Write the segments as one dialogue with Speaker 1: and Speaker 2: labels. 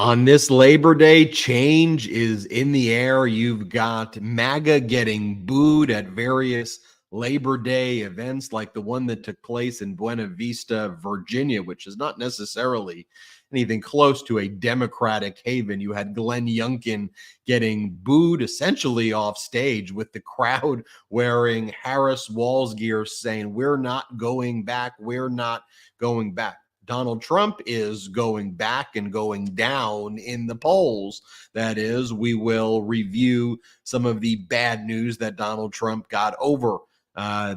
Speaker 1: On this Labor Day, change is in the air. You've got MAGA getting booed at various Labor Day events like the one that took place in Buena Vista, Virginia, which is not necessarily anything close to a Democratic haven. You had Glenn Youngkin getting booed essentially off stage with the crowd wearing Harris Walls gear saying, "We're not going back. We're not going back." Donald Trump is going back and going down in the polls. That is, we will review some of the bad news that Donald Trump got over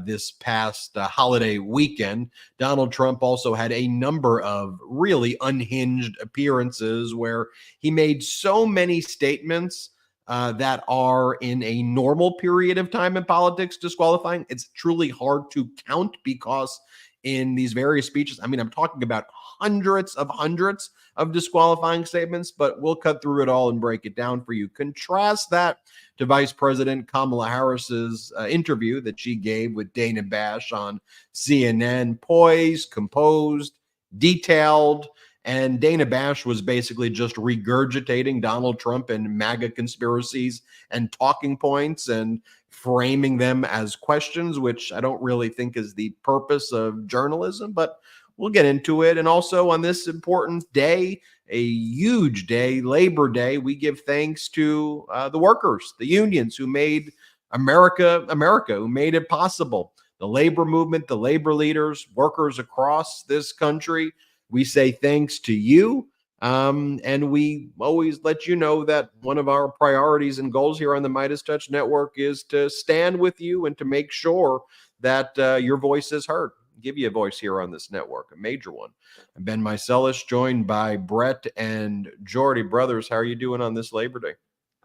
Speaker 1: this past holiday weekend. Donald Trump also had a number of really unhinged appearances where he made so many statements that are in a normal period of time in politics disqualifying. It's truly hard to count because in these various speeches, I mean, I'm talking about hundreds of disqualifying statements, but we'll cut through it all and break it down for you. Contrast that to Vice President Kamala Harris's interview that she gave with Dana Bash on CNN. Poised, composed, detailed, and Dana Bash was basically just regurgitating Donald Trump and MAGA conspiracies and talking points and framing them as questions, which I don't really think is the purpose of journalism, but we'll get into it. And also on this important day, a huge day, Labor Day, we give thanks to the workers, the unions who made America, who made it possible. The labor movement, the labor leaders, workers across this country. We say thanks to you. And we always let you know that one of our priorities and goals here on the MeidasTouch Network is to stand with you and to make sure that your voice is heard. Give you a voice here on this network, a major one. I'm Ben Meiselas, joined by Brett and Jordy. Brothers, how are you doing on this Labor Day?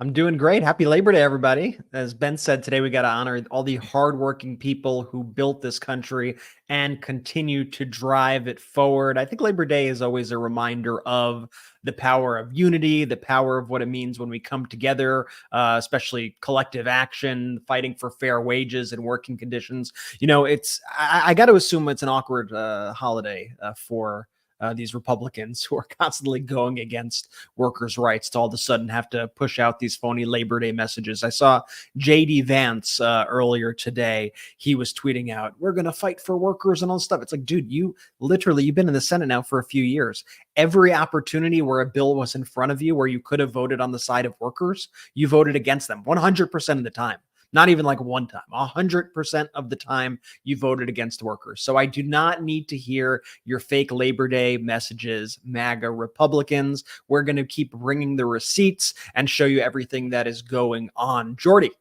Speaker 2: I'm doing great. Happy Labor Day, everybody. As Ben said, today we got to honor all the hardworking people who built this country and continue to drive it forward. I think Labor Day is always a reminder of the power of unity, the power of what it means when we come together, especially collective action, fighting for fair wages and working conditions. You know, I got to assume it's an awkward holiday for these Republicans who are constantly going against workers' rights to all of a sudden have to push out these phony Labor Day messages. I saw J.D. Vance earlier today. He was tweeting out, "We're going to fight for workers," and all this stuff. It's like, dude, you've been in the Senate now for a few years. Every opportunity where a bill was in front of you where you could have voted on the side of workers, you voted against them 100% of the time. Not even like one time, 100% of the time you voted against workers. So I do not need to hear your fake Labor Day messages, MAGA Republicans. We're going to keep bringing the receipts and show you everything that is going on. Jordy,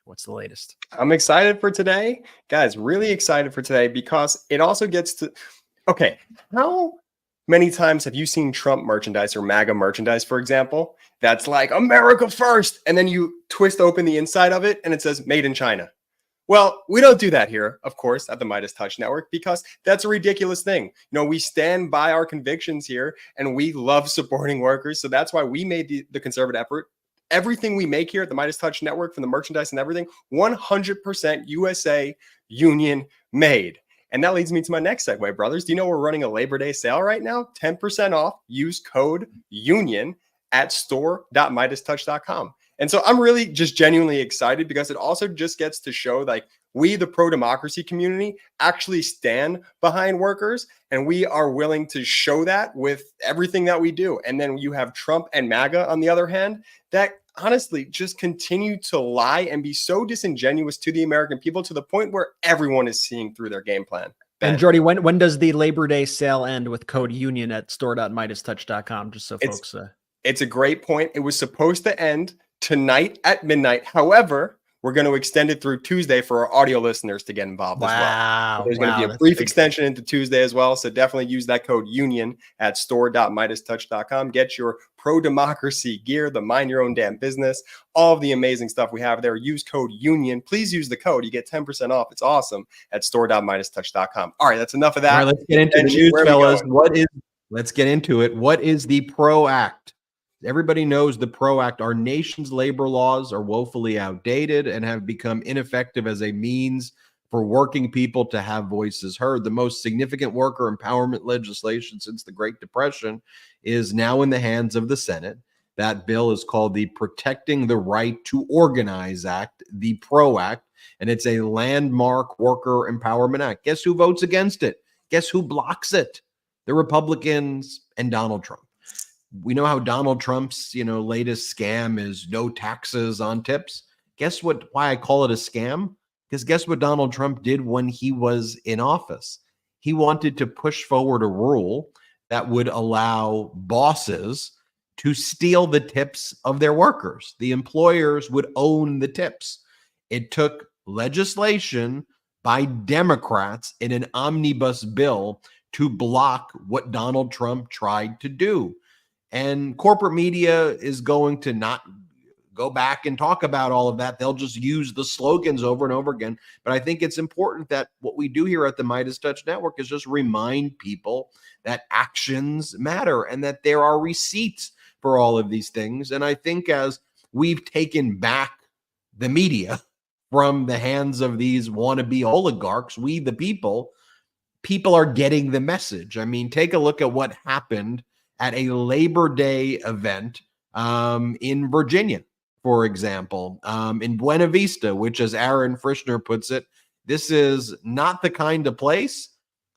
Speaker 2: what's the latest?
Speaker 3: I'm excited for today. Guys, really excited for today because it also gets to, okay, how many times have you seen Trump merchandise or MAGA merchandise, for example, that's like America first, and then you twist open the inside of it and it says made in China? Well, we don't do that here, of course, at the MeidasTouch Network, because that's a ridiculous thing. You know, we stand by our convictions here and we love supporting workers. So that's why we made the conservative effort. Everything we make here at the MeidasTouch Network, from the merchandise and everything, 100% USA union made. And that leads me to my next segue, brothers. Do you know we're running a Labor Day sale right now? 10% off. Use code UNION at store.meidastouch.com. And so I'm really just genuinely excited because it also just gets to show like we, the pro-democracy community, actually stand behind workers, and we are willing to show that with everything that we do. And then you have Trump and MAGA on the other hand that honestly just continue to lie and be so disingenuous to the American people to the point where everyone is seeing through their game plan. Ben.
Speaker 2: And Jordy, when does the Labor Day sale end with code UNION at store.meidastouch.com? Just so folks...
Speaker 3: It's a great point. It was supposed to end tonight at midnight. However, we're going to extend it through Tuesday for our audio listeners to get involved as well. So there's going to be a brief extension into Tuesday as well. So definitely use that code UNION at store.meidastouch.com. Get your pro-democracy gear, the mind your own damn business, all of the amazing stuff we have there. Use code UNION. Please use the code. You get 10% off. It's awesome at store.meidastouch.com. All right, that's enough of that.
Speaker 1: All right, let's get into the news, fellas. Let's get into it. What is the PRO Act? Everybody knows the PRO Act. Our nation's labor laws are woefully outdated and have become ineffective as a means for working people to have voices heard. The most significant worker empowerment legislation since the Great Depression is now in the hands of the Senate. That bill is called the Protecting the Right to Organize Act, the PRO Act, and it's a landmark worker empowerment act. Guess who votes against it? Guess who blocks it? The Republicans and Donald Trump. We know how Donald Trump's, latest scam is no taxes on tips. Guess what? Why I call it a scam? Because guess what Donald Trump did when he was in office? He wanted to push forward a rule that would allow bosses to steal the tips of their workers. The employers would own the tips. It took legislation by Democrats in an omnibus bill to block what Donald Trump tried to do. And corporate media is going to not go back and talk about all of that. They'll just use the slogans over and over again. But I think it's important that what we do here at the MeidasTouch Network is just remind people that actions matter and that there are receipts for all of these things. And I think as we've taken back the media from the hands of these wannabe oligarchs, we, the people are getting the message. I mean, take a look at what happened at a Labor Day event in Virginia, for example, in Buena Vista, which, as Aaron Frischner puts it, this is not the kind of place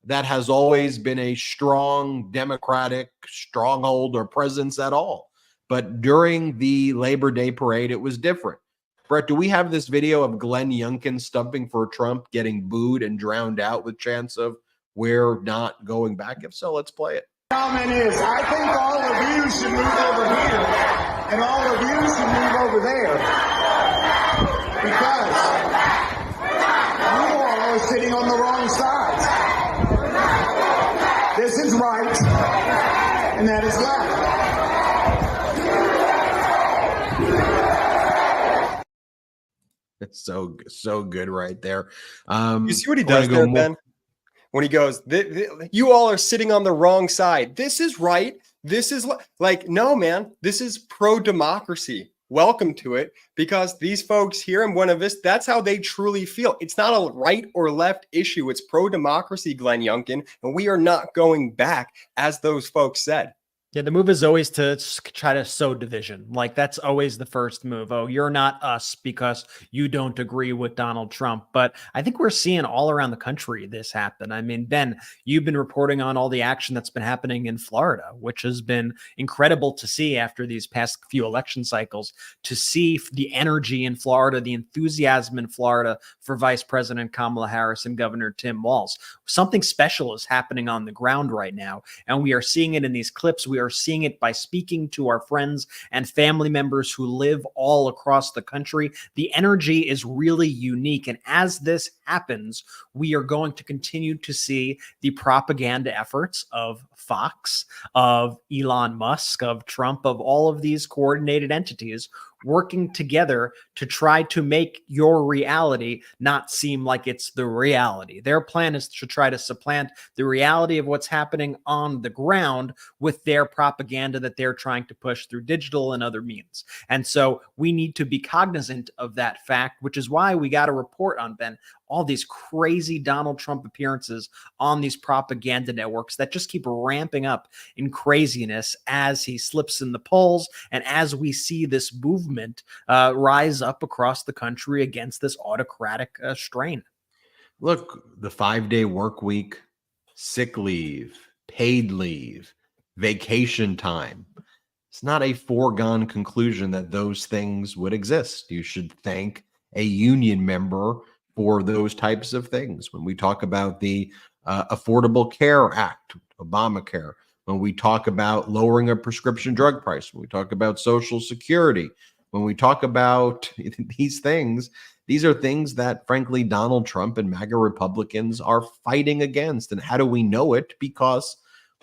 Speaker 1: that has always been a strong Democratic stronghold or presence at all. But during the Labor Day parade, it was different. Brett, do we have this video of Glenn Youngkin stumping for Trump, getting booed and drowned out with chants of "we're not going back"? If so, let's play it.
Speaker 4: Comment is, I think all of you should move over here, and all of you should move over there, because you all are sitting on the wrong sides. This is right, and that is left.
Speaker 1: It's so good right there.
Speaker 3: You see what he does there, Ben? When he goes, you all are sitting on the wrong side. This is right. This is like, no, man, this is pro-democracy. Welcome to it, because these folks here in Buena Vista, that's how they truly feel. It's not a right or left issue. It's pro-democracy, Glenn Youngkin, and we are not going back, as those folks said.
Speaker 2: Yeah, the move is always to try to sow division. Like, that's always the first move. Oh, you're not us because you don't agree with Donald Trump. But I think we're seeing all around the country this happen. I mean, Ben, you've been reporting on all the action that's been happening in Florida, which has been incredible to see after these past few election cycles, to see the energy in Florida, the enthusiasm in Florida for Vice President Kamala Harris and Governor Tim Walz. Something special is happening on the ground right now, and we are seeing it in these clips. We are seeing it by speaking to our friends and family members who live all across the country. The energy is really unique. And as this happens, we are going to continue to see the propaganda efforts of Fox, of Elon Musk, of Trump, of all of these coordinated entities working together to try to make your reality not seem like it's the reality. Their plan is to try to supplant the reality of what's happening on the ground with their propaganda that they're trying to push through digital and other means. And so we need to be cognizant of that fact, which is why we got to report on, Ben, all these crazy Donald Trump appearances on these propaganda networks that just keep ramping up in craziness as he slips in the polls and as we see this movement rise up across the country against this autocratic strain.
Speaker 1: Look, the 5-day work week, sick leave, paid leave, vacation time. It's not a foregone conclusion that those things would exist. You should thank a union member for those types of things. When we talk about the Affordable Care Act, Obamacare, when we talk about lowering a prescription drug price, when we talk about Social Security, when we talk about these things, these are things that, frankly, Donald Trump and MAGA Republicans are fighting against. And how do we know it? Because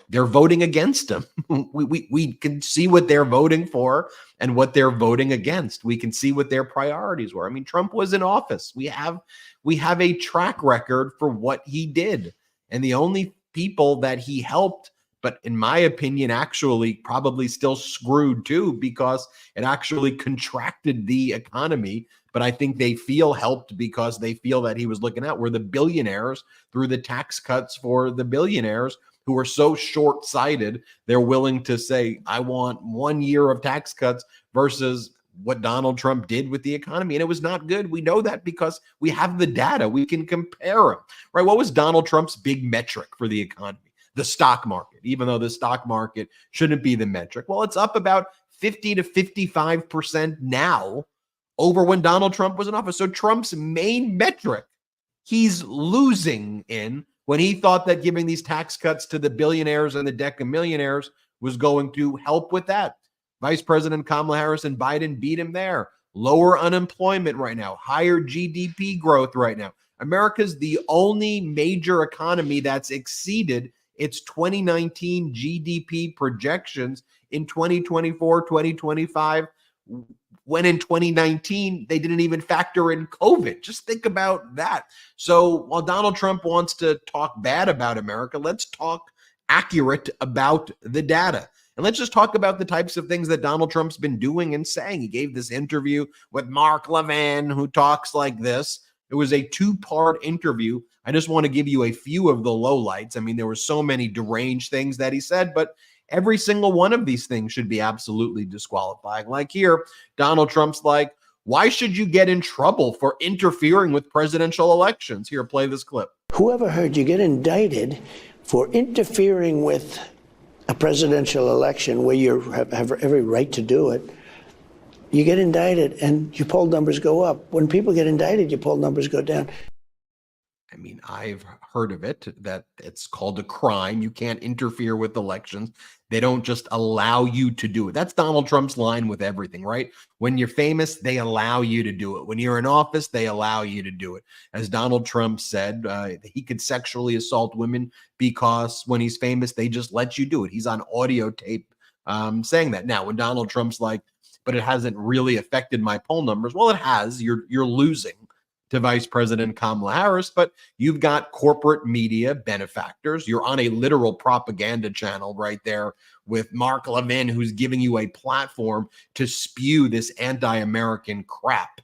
Speaker 1: they're voting against them. We can see what they're voting for and what they're voting against. We can see what their priorities were. I mean, Trump was in office. We have a track record for what he did. And the only people that he helped, but in my opinion, actually probably still screwed too, because it actually contracted the economy. but I think they feel helped because they feel that he was looking out, where the billionaires, through the tax cuts for the billionaires who are so short-sighted, they're willing to say, I want 1 year of tax cuts versus what Donald Trump did with the economy. And it was not good. We know that because we have the data. We can compare them, right? What was Donald Trump's big metric for the economy? The stock market, even though the stock market shouldn't be the metric. Well, it's up about 50 to 55% now over when Donald Trump was in office. So Trump's main metric, he's losing in when he thought that giving these tax cuts to the billionaires and the decamillionaires was going to help with that. Vice President Kamala Harris and Biden beat him there. Lower unemployment right now, higher GDP growth right now. America's the only major economy that's exceeded its 2019 GDP projections in 2024, 2025, when in 2019, they didn't even factor in COVID. Just think about that. So while Donald Trump wants to talk bad about America, let's talk accurate about the data. And let's just talk about the types of things that Donald Trump's been doing and saying. He gave this interview with Mark Levin, who talks like this. It was a 2-part interview. I just want to give you a few of the lowlights. I mean, there were so many deranged things that he said, but every single one of these things should be absolutely disqualifying. Like here, Donald Trump's like, why should you get in trouble for interfering with presidential elections? Here, play this clip.
Speaker 5: Whoever heard you get indicted for interfering with a presidential election where you have every right to do it? You get indicted and your poll numbers go up. When people get indicted, your poll numbers go down.
Speaker 1: I mean, I've heard of it, that it's called a crime. You can't interfere with elections. They don't just allow you to do it. That's Donald Trump's line with everything, right? When you're famous, they allow you to do it. When you're in office, they allow you to do it. As Donald Trump said, he could sexually assault women because when he's famous, they just let you do it. He's on audio tape saying that. Now, when Donald Trump's like, but it hasn't really affected my poll numbers. Well, it has. You're losing to Vice President Kamala Harris, but you've got corporate media benefactors. You're on a literal propaganda channel right there with Mark Levin, who's giving you a platform to spew this anti-American crap.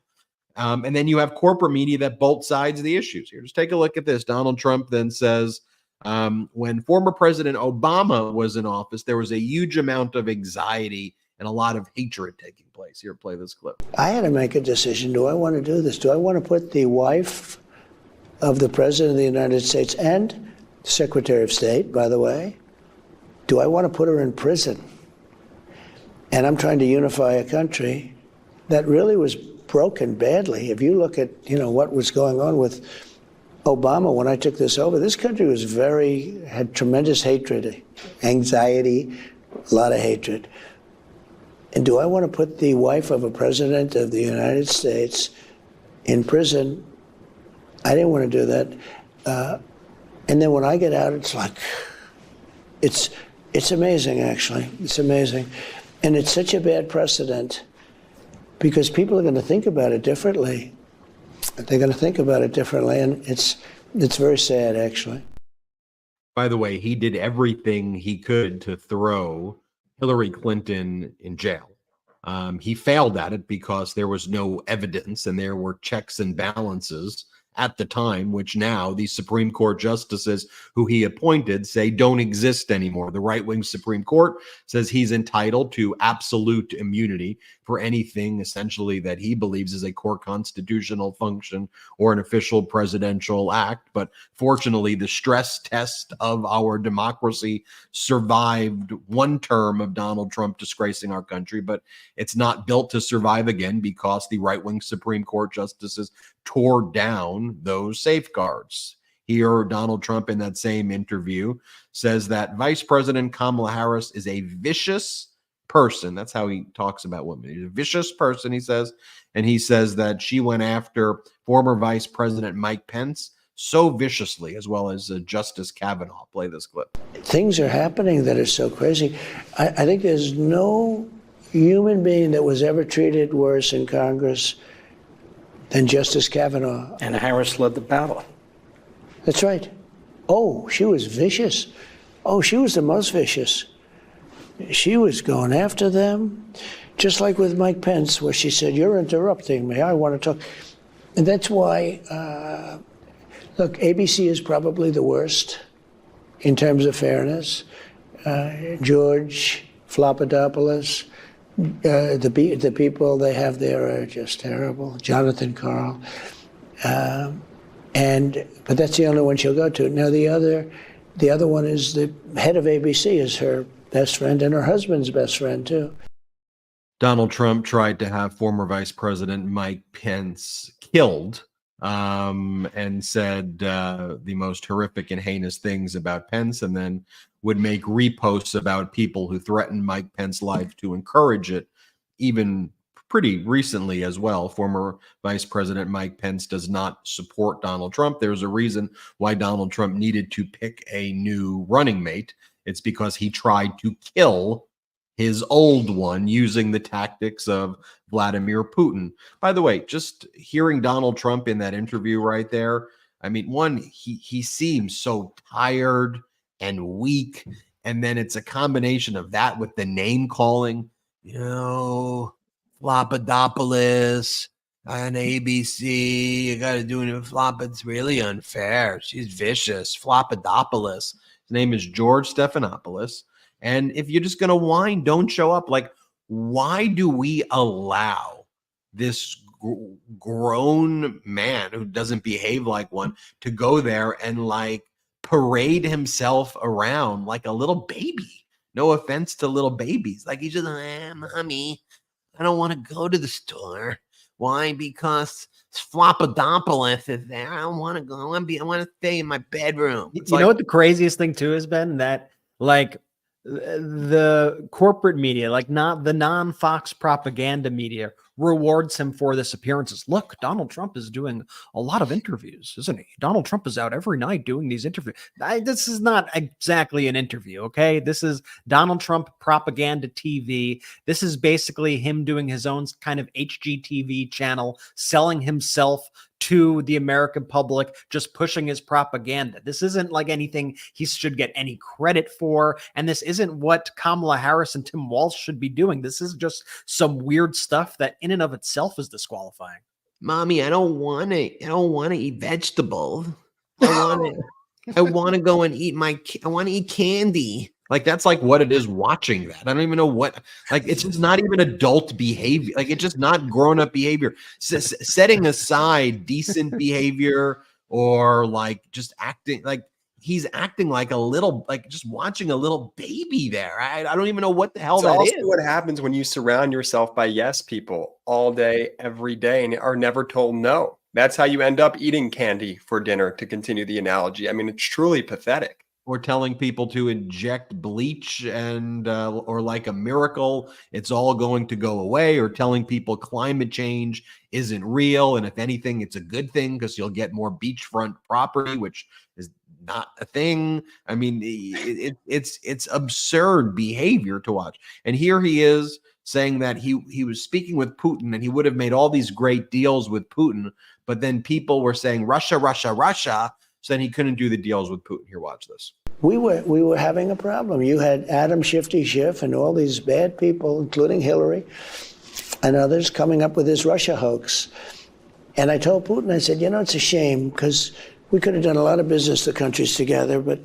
Speaker 1: And then you have corporate media that both sides of the issues here. Just take a look at this. Donald Trump then says, when former President Obama was in office, there was a huge amount of anxiety and a lot of hatred taking place. Here, play this clip.
Speaker 5: I had to make a decision. Do I want to do this? Do I want to put the wife of the President of the United States and Secretary of State, by the way, do I want to put her in prison? And I'm trying to unify a country that really was broken badly. If you look at, what was going on with Obama when I took this over, this country was had tremendous hatred, anxiety, a lot of hatred. And do I want to put the wife of a president of the United States in prison? I didn't want to do that. And then when I get out, it's like, it's amazing, actually. It's amazing. And it's such a bad precedent because people are going to think about it differently. They're going to think about it differently. And it's very sad, actually.
Speaker 1: By the way, he did everything he could to throw Hillary Clinton in jail. He failed at it because there was no evidence and there were checks and balances at the time, which now the Supreme Court justices who he appointed say don't exist anymore. The right-wing Supreme Court says he's entitled to absolute immunity for anything essentially that he believes is a core constitutional function or an official presidential act. But fortunately, the stress test of our democracy survived one term of Donald Trump disgracing our country, but it's not built to survive again because the right-wing Supreme Court justices tore down those safeguards. Here, Donald Trump in that same interview says that Vice President Kamala Harris is a vicious person. That's how he talks about women. He's a vicious person, he says. And he says that she went after former Vice President Mike Pence so viciously, as well as Justice Kavanaugh. Play this clip.
Speaker 5: Things are happening that are so crazy. I think there's no human being that was ever treated worse in Congress than Justice Kavanaugh.
Speaker 6: And Harris led the battle.
Speaker 5: That's right. Oh, she was vicious. Oh, she was the most vicious. She was going after them. Just like with Mike Pence, where she said, "You're interrupting me. I want to talk." And that's why, look, ABC is probably the worst in terms of fairness. George Flopadopoulos, the people they have there are just terrible. Jonathan Karl. But that's the only one she'll go to. Now, the other one is the head of ABC is her best friend and her husband's best friend, too.
Speaker 1: Donald Trump tried to have former Vice President Mike Pence killed and said the most horrific and heinous things about Pence, and then would make reposts about people who threatened Mike Pence's life to encourage it. Even pretty recently as well, former Vice President Mike Pence does not support Donald Trump. There's a reason why Donald Trump needed to pick a new running mate. It's because he tried to kill his old one using the tactics of Vladimir Putin. By the way, just hearing Donald Trump in that interview right there, I mean, one, he seems so tired and weak, and then it's a combination of that with the name calling, Flopadopoulos on ABC, you got to do it. It's really unfair. She's vicious. Flopadopoulos. His name is George Stephanopoulos. And if you're just going to whine, don't show up. Like, why do we allow this grown man who doesn't behave like one to go there and like parade himself around like a little baby? No offense to little babies. Like, he's just, mommy, I don't want to go to the store. Why? Because Flopadopoulos is there. I don't want to go. I want to stay in my bedroom.
Speaker 2: You know what the craziest thing too has been? That like the corporate media, like not the non-Fox propaganda media, rewards him for this appearances. Look, Donald Trump is doing a lot of interviews, isn't he? Donald Trump is out every night doing these interviews. This is not exactly an interview, okay? This is Donald Trump propaganda TV. This is basically him doing his own kind of HGTV channel, selling himself to the American public, just pushing his propaganda. This isn't like anything he should get any credit for. And this isn't what Kamala Harris and Tim Walz should be doing. This is just some weird stuff that in and of itself is disqualifying. Mommy, I don't want to eat vegetables. I want to go and eat I want to eat candy.
Speaker 1: Like, that's like what it is watching that. I don't even know what, like, it's just not even adult behavior. Like, it's just not grown-up behavior. Setting aside decent behavior or like just acting like he's acting like a little, like just watching a little baby there. I don't even know what the hell
Speaker 3: It's
Speaker 1: that
Speaker 3: also
Speaker 1: is.
Speaker 3: what happens when you surround yourself by yes people all day, every day, and are never told no. That's how you end up eating candy for dinner, to continue the analogy. I mean, it's truly pathetic.
Speaker 1: Or telling people to inject bleach and or like a miracle, it's all going to go away, or telling people climate change isn't real, and if anything, it's a good thing because you'll get more beachfront property, which is not a thing. I mean, it's absurd behavior to watch. And here he is saying that he was speaking with Putin and he would have made all these great deals with Putin, but then people were saying Russia, Russia, Russia. So then he couldn't do the deals with Putin. Here, watch this.
Speaker 5: We were having a problem. You had Adam Shifty Schiff and all these bad people, including Hillary and others, coming up with this Russia hoax. And I told Putin, I said, it's a shame because we could have done a lot of business, the countries together, but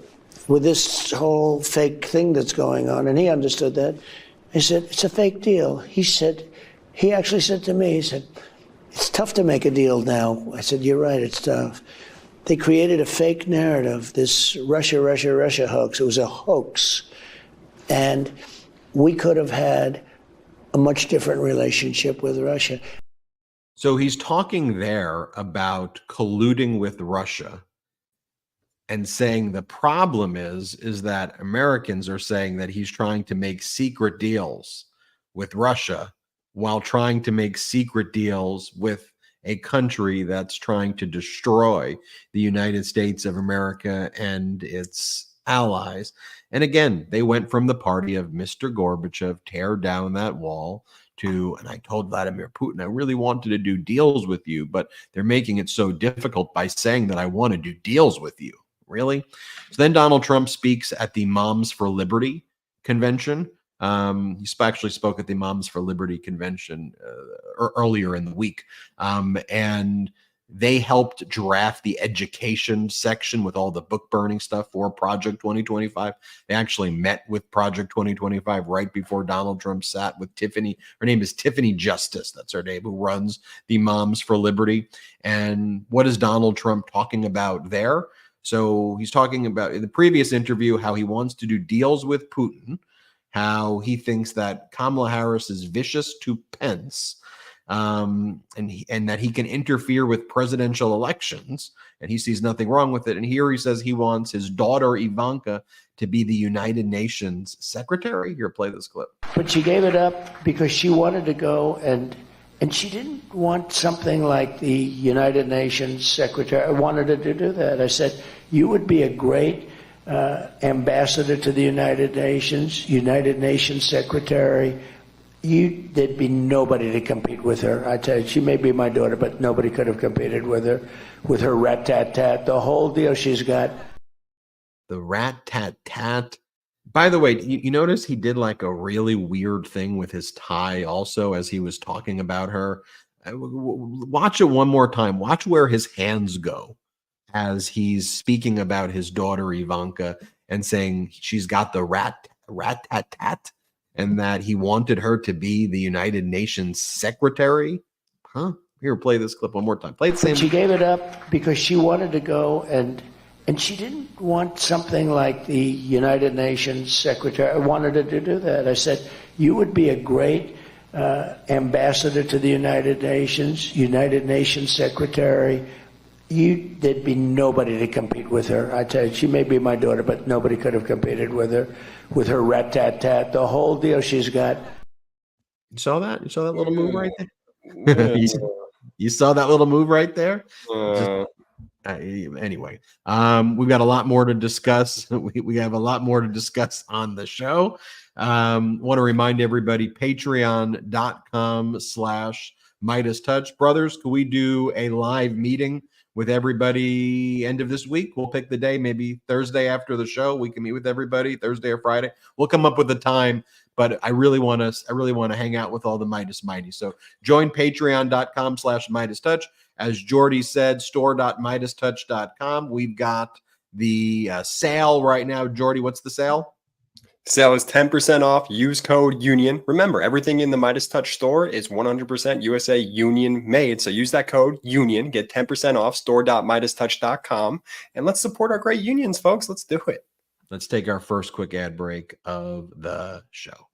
Speaker 5: with this whole fake thing that's going on, and he understood that. I said, it's a fake deal. He actually said to me, he said, it's tough to make a deal now. I said, you're right, it's tough. They created a fake narrative, this Russia, Russia, Russia hoax. It was a hoax. And we could have had a much different relationship with Russia.
Speaker 1: So he's talking there about colluding with Russia and saying the problem is that Americans are saying that he's trying to make secret deals with Russia while trying to make secret deals with a country that's trying to destroy the United States of America and its allies. And again, they went from the party of Mr. Gorbachev, tear down that wall, to, and I told Vladimir Putin, I really wanted to do deals with you, but they're making it so difficult by saying that I want to do deals with you. Really? So then Donald Trump speaks at the Moms for Liberty convention, Actually spoke at the Moms for Liberty convention earlier in the week. And they helped draft the education section with all the book burning stuff for Project 2025. They actually met with Project 2025 right before Donald Trump sat with Tiffany. Her name is Tiffany Justice. That's her name, who runs the Moms for Liberty. And what is Donald Trump talking about there? So he's talking about, in the previous interview, how he wants to do deals with Putin, how he thinks that Kamala Harris is vicious to Pence, and that he can interfere with presidential elections, and he sees nothing wrong with it. And here he says he wants his daughter Ivanka to be the United Nations secretary. Here, play this clip.
Speaker 5: But she gave it up because she wanted to go, and she didn't want something like the United Nations secretary. I wanted her to do that. I said, you would be a great ambassador to the United Nations secretary. There'd be nobody to compete with her. I tell you, she may be my daughter, but nobody could have competed with her rat-tat-tat, the whole deal she's got.
Speaker 1: The rat-tat-tat. By the way, you notice he did like a really weird thing with his tie also as he was talking about her. Watch it one more time. Watch where his hands go as he's speaking about his daughter Ivanka and saying she's got the rat-tat-tat. And that he wanted her to be the United Nations secretary. Here, play this clip one more time. Play the same.
Speaker 5: She gave it up because she wanted to go, and she didn't want something like the United Nations secretary. I wanted her to do that. I said, you would be a great ambassador to the United Nations secretary. There'd be nobody to compete with her. I tell you, she may be my daughter, but nobody could have competed with her rat-tat-tat, the whole deal she's got.
Speaker 1: You saw that? You saw that little move right there? You saw that little move right there? Anyway, we've got a lot more to discuss. We have a lot more to discuss on the show. Want to remind everybody, patreon.com/MeidasTouch. Brothers, could we do a live meeting with everybody end of this week? We'll pick the day, maybe Thursday after the show. We can meet with everybody Thursday or Friday. We'll come up with a time, but I really want to hang out with all the Meidas Mighty. So join patreon.com/MeidasTouch. As Jordy said, store.MeidasTouch.com. We've got the sale right now. Jordy, what's the sale?
Speaker 3: Sale is 10% off. Use code UNION. Remember, everything in the MeidasTouch store is 100% USA Union made. So use that code UNION. Get 10% off. Store.MeidasTouch.com. And let's support our great unions, folks. Let's do it.
Speaker 1: Let's take our first quick ad break of the show.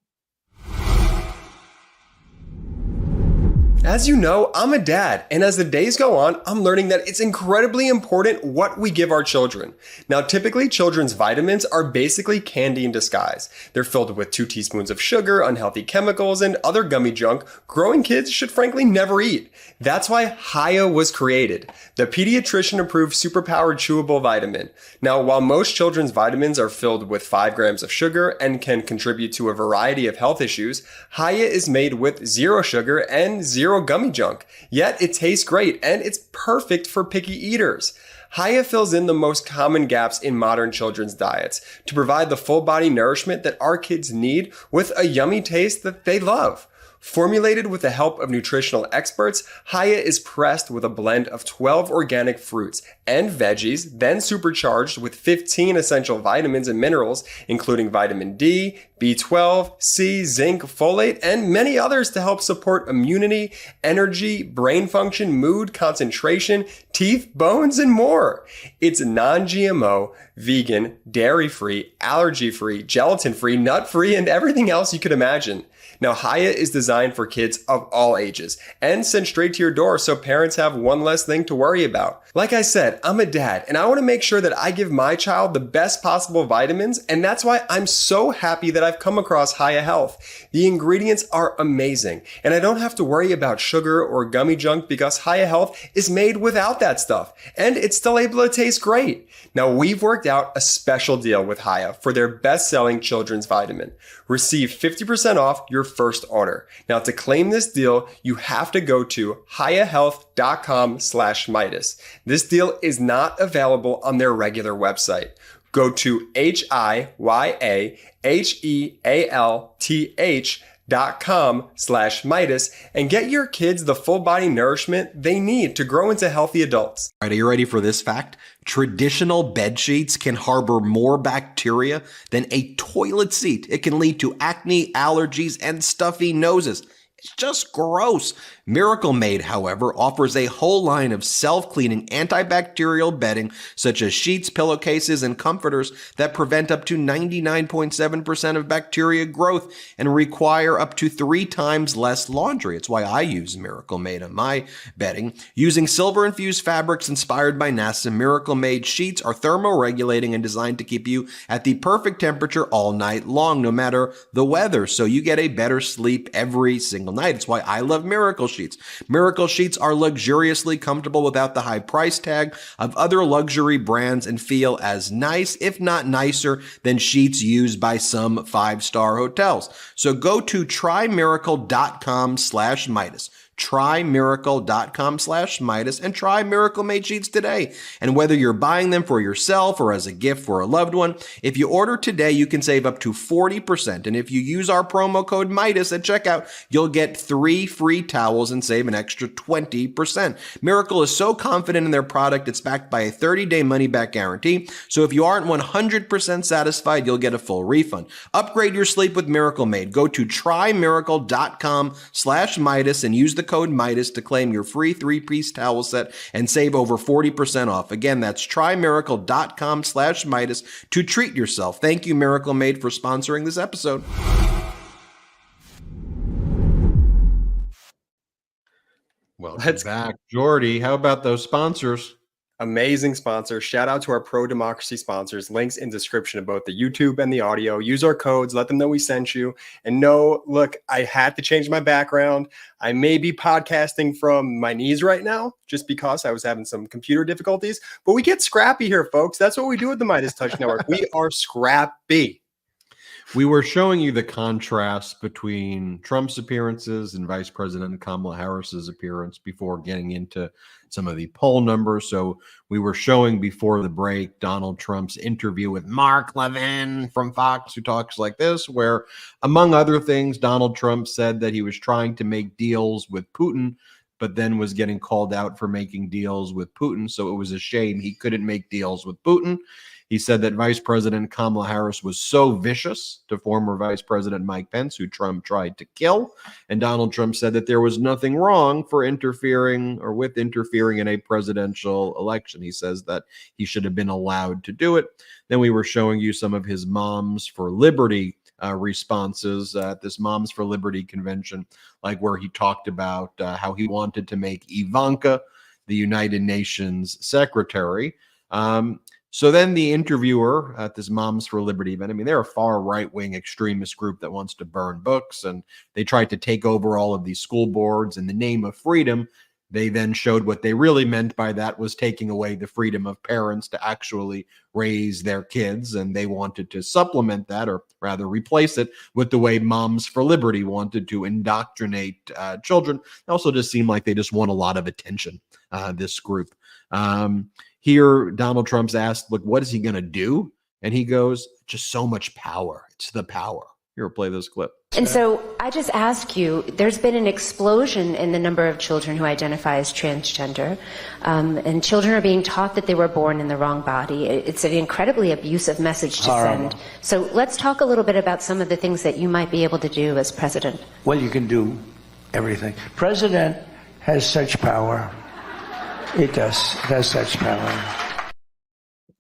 Speaker 3: As you know, I'm a dad, and as the days go on, I'm learning that it's incredibly important what we give our children. Now, typically, children's vitamins are basically candy in disguise. They're filled with 2 teaspoons of sugar, unhealthy chemicals, and other gummy junk growing kids should frankly never eat. That's why Hiya was created, the pediatrician-approved superpowered chewable vitamin. Now, while most children's vitamins are filled with 5 grams of sugar and can contribute to a variety of health issues, Hiya is made with 0 sugar and 0 gummy junk. Yet it tastes great and it's perfect for picky eaters. Hiya fills in the most common gaps in modern children's diets to provide the full body nourishment that our kids need with a yummy taste that they love. Formulated with the help of nutritional experts, Hiya is pressed with a blend of 12 organic fruits and veggies, then supercharged with 15 essential vitamins and minerals, including vitamin D, B12, C, zinc, folate, and many others to help support immunity, energy, brain function, mood, concentration, teeth, bones, and more. It's non-GMO, vegan, dairy-free, allergy-free, gelatin-free, nut-free, and everything else you could imagine. Now, Hiya is designed for kids of all ages and sent straight to your door so parents have one less thing to worry about. Like I said, I'm a dad and I want to make sure that I give my child the best possible vitamins, and that's why I'm so happy that I've come across Hiya Health. The ingredients are amazing and I don't have to worry about sugar or gummy junk because Hiya Health is made without that stuff and it's still able to taste great. Now, we've worked out a special deal with Hiya for their best-selling children's vitamin. Receive 50% off your first order. Now, to claim this deal, you have to go to hiyahealth.com/Meidas. This deal is not available on their regular website. Go to HIYAHEALTH.com/Meidas and get your kids the full body nourishment they need to grow into healthy adults.
Speaker 1: All right, are you ready for this fact? Traditional bed sheets can harbor more bacteria than a toilet seat. It can lead to acne, allergies, and stuffy noses. It's just gross. Miracle Made, however, offers a whole line of self-cleaning antibacterial bedding, such as sheets, pillowcases, and comforters that prevent up to 99.7% of bacteria growth and require up to 3 times less laundry. It's why I use Miracle Made on my bedding. Using silver-infused fabrics inspired by NASA, Miracle Made sheets are thermoregulating and designed to keep you at the perfect temperature all night long, no matter the weather, so you get a better sleep every single night. It's why I love Miracle Sheets. Miracle Sheets are luxuriously comfortable without the high price tag of other luxury brands and feel as nice, if not nicer, than sheets used by some 5-star hotels. So go to trymiracle.com/Meidas. Trymiracle.com/Meidas and try Miracle Made sheets today. And whether you're buying them for yourself or as a gift for a loved one, if you order today, you can save up to 40%. And if you use our promo code Meidas at checkout, you'll get 3 free towels and save an extra 20%. Miracle is so confident in their product, it's backed by a 30-day money-back guarantee. So if you aren't 100% satisfied, you'll get a full refund. Upgrade your sleep with Miracle Made. Go to trymiracle.com/Meidas and use the code Meidas to claim your free 3-piece towel set and save over 40% off. Again, that's trymiracle.com/Meidas to treat yourself. Thank you, Miracle Made, for sponsoring this episode. Welcome back, Jordy. How about those sponsors?
Speaker 3: Amazing sponsors. Shout out to our pro-democracy sponsors. Links in description of both the YouTube and the audio. Use our codes. Let them know we sent you. And no, look, I had to change my background. I may be podcasting from my knees right now just because I was having some computer difficulties. But we get scrappy here, folks. That's what we do at the MeidasTouch Network. We are scrappy.
Speaker 1: We were showing you the contrast between Trump's appearances and Vice President Kamala Harris's appearance before getting into some of the poll numbers. So we were showing before the break Donald Trump's interview with Mark Levin from Fox, who talks like this, where, among other things, Donald Trump said that he was trying to make deals with Putin, but then was getting called out for making deals with Putin. So it was a shame he couldn't make deals with Putin. He said that Vice President Kamala Harris was so vicious to former Vice President Mike Pence, who Trump tried to kill. And Donald Trump said that there was nothing wrong for interfering in a presidential election. He says that he should have been allowed to do it. Then we were showing you some of his Moms for Liberty responses at this Moms for Liberty convention, like where he talked about how he wanted to make Ivanka the United Nations secretary. So then the interviewer at this Moms for Liberty event, I mean, they're a far right-wing extremist group that wants to burn books, and they tried to take over all of these school boards in the name of freedom. They then showed what they really meant by that was taking away the freedom of parents to actually raise their kids, and they wanted to supplement that, or rather replace it, with the way Moms for Liberty wanted to indoctrinate children. It also just seemed like they just want a lot of attention, this group. Here, Donald Trump's asked, look, what is he going to do? And he goes, just so much power. It's the power. Here, play this clip.
Speaker 6: And so I just ask you, there's been an explosion in the number of children who identify as transgender, and children are being taught that they were born in the wrong body. It's an incredibly abusive message to send. So let's talk a little bit about some of the things that you might be able to do as president.
Speaker 5: Well, you can do everything. President has such power. It does. It has such power.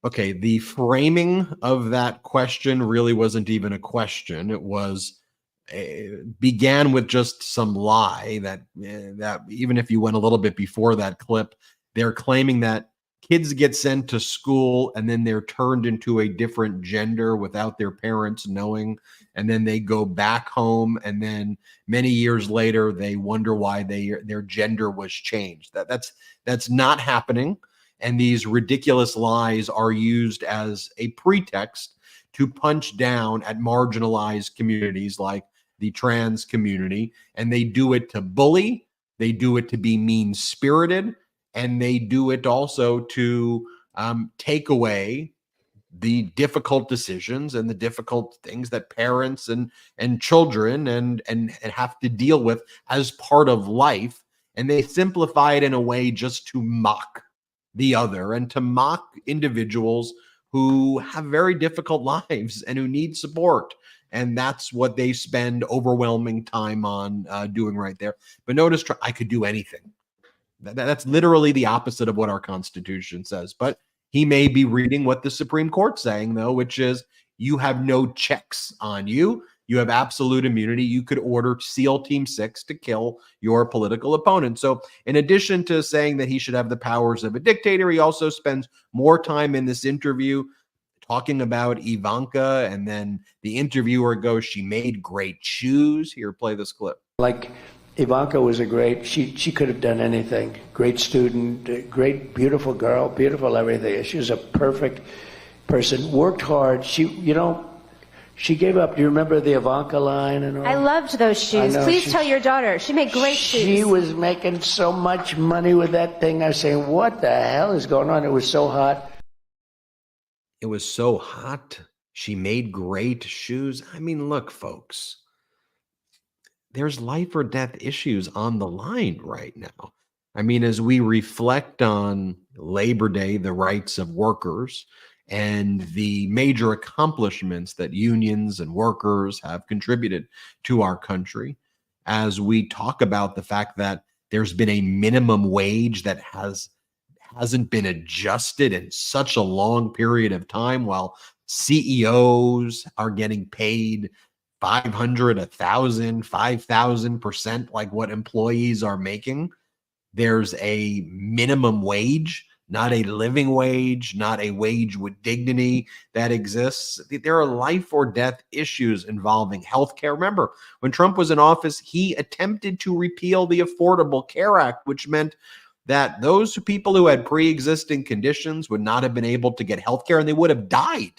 Speaker 1: Okay, the framing of that question really wasn't even a question. It was began with just some lie that even if you went a little bit before that clip, they're claiming that kids get sent to school and then they're turned into a different gender without their parents knowing, and then they go back home, and then many years later they wonder why their gender was changed. That's not happening, and these ridiculous lies are used as a pretext to punch down at marginalized communities like the trans community, and they do it to bully, they do it to be mean-spirited, and they do it also to take away the difficult decisions and the difficult things that parents and children and have to deal with as part of life. And they simplify it in a way just to mock the other and to mock individuals who have very difficult lives and who need support. And that's what they spend overwhelming time on doing right there. But notice, I could do anything. That's literally the opposite of what our Constitution says. But he may be reading what the Supreme Court's saying, though, which is you have no checks on you. You have absolute immunity. You could order SEAL Team 6 to kill your political opponent. So in addition to saying that he should have the powers of a dictator, he also spends more time in this interview talking about Ivanka. And then the interviewer goes, she made great shoes. Here, play this clip.
Speaker 5: Like, Ivanka was she could have done anything. Great student, great, beautiful girl, beautiful everything. She was a perfect person, worked hard. She gave up. Do you remember the Ivanka line and all?
Speaker 6: I loved those shoes. Please tell your daughter. She made great shoes.
Speaker 5: She was making so much money with that thing. I was saying, what the hell is going on? It was so hot.
Speaker 1: It was so hot. She made great shoes. I mean, look, folks. There's life or death issues on the line right now. I mean, as we reflect on Labor Day, the rights of workers, and the major accomplishments that unions and workers have contributed to our country, as we talk about the fact that there's been a minimum wage that hasn't been adjusted in such a long period of time, while CEOs are getting paid 500, 1,000, 5,000%, like what employees are making. There's a minimum wage, not a living wage, not a wage with dignity that exists. There are life or death issues involving healthcare. Remember, when Trump was in office, he attempted to repeal the Affordable Care Act, which meant that those people who had pre-existing conditions would not have been able to get healthcare, and they would have died.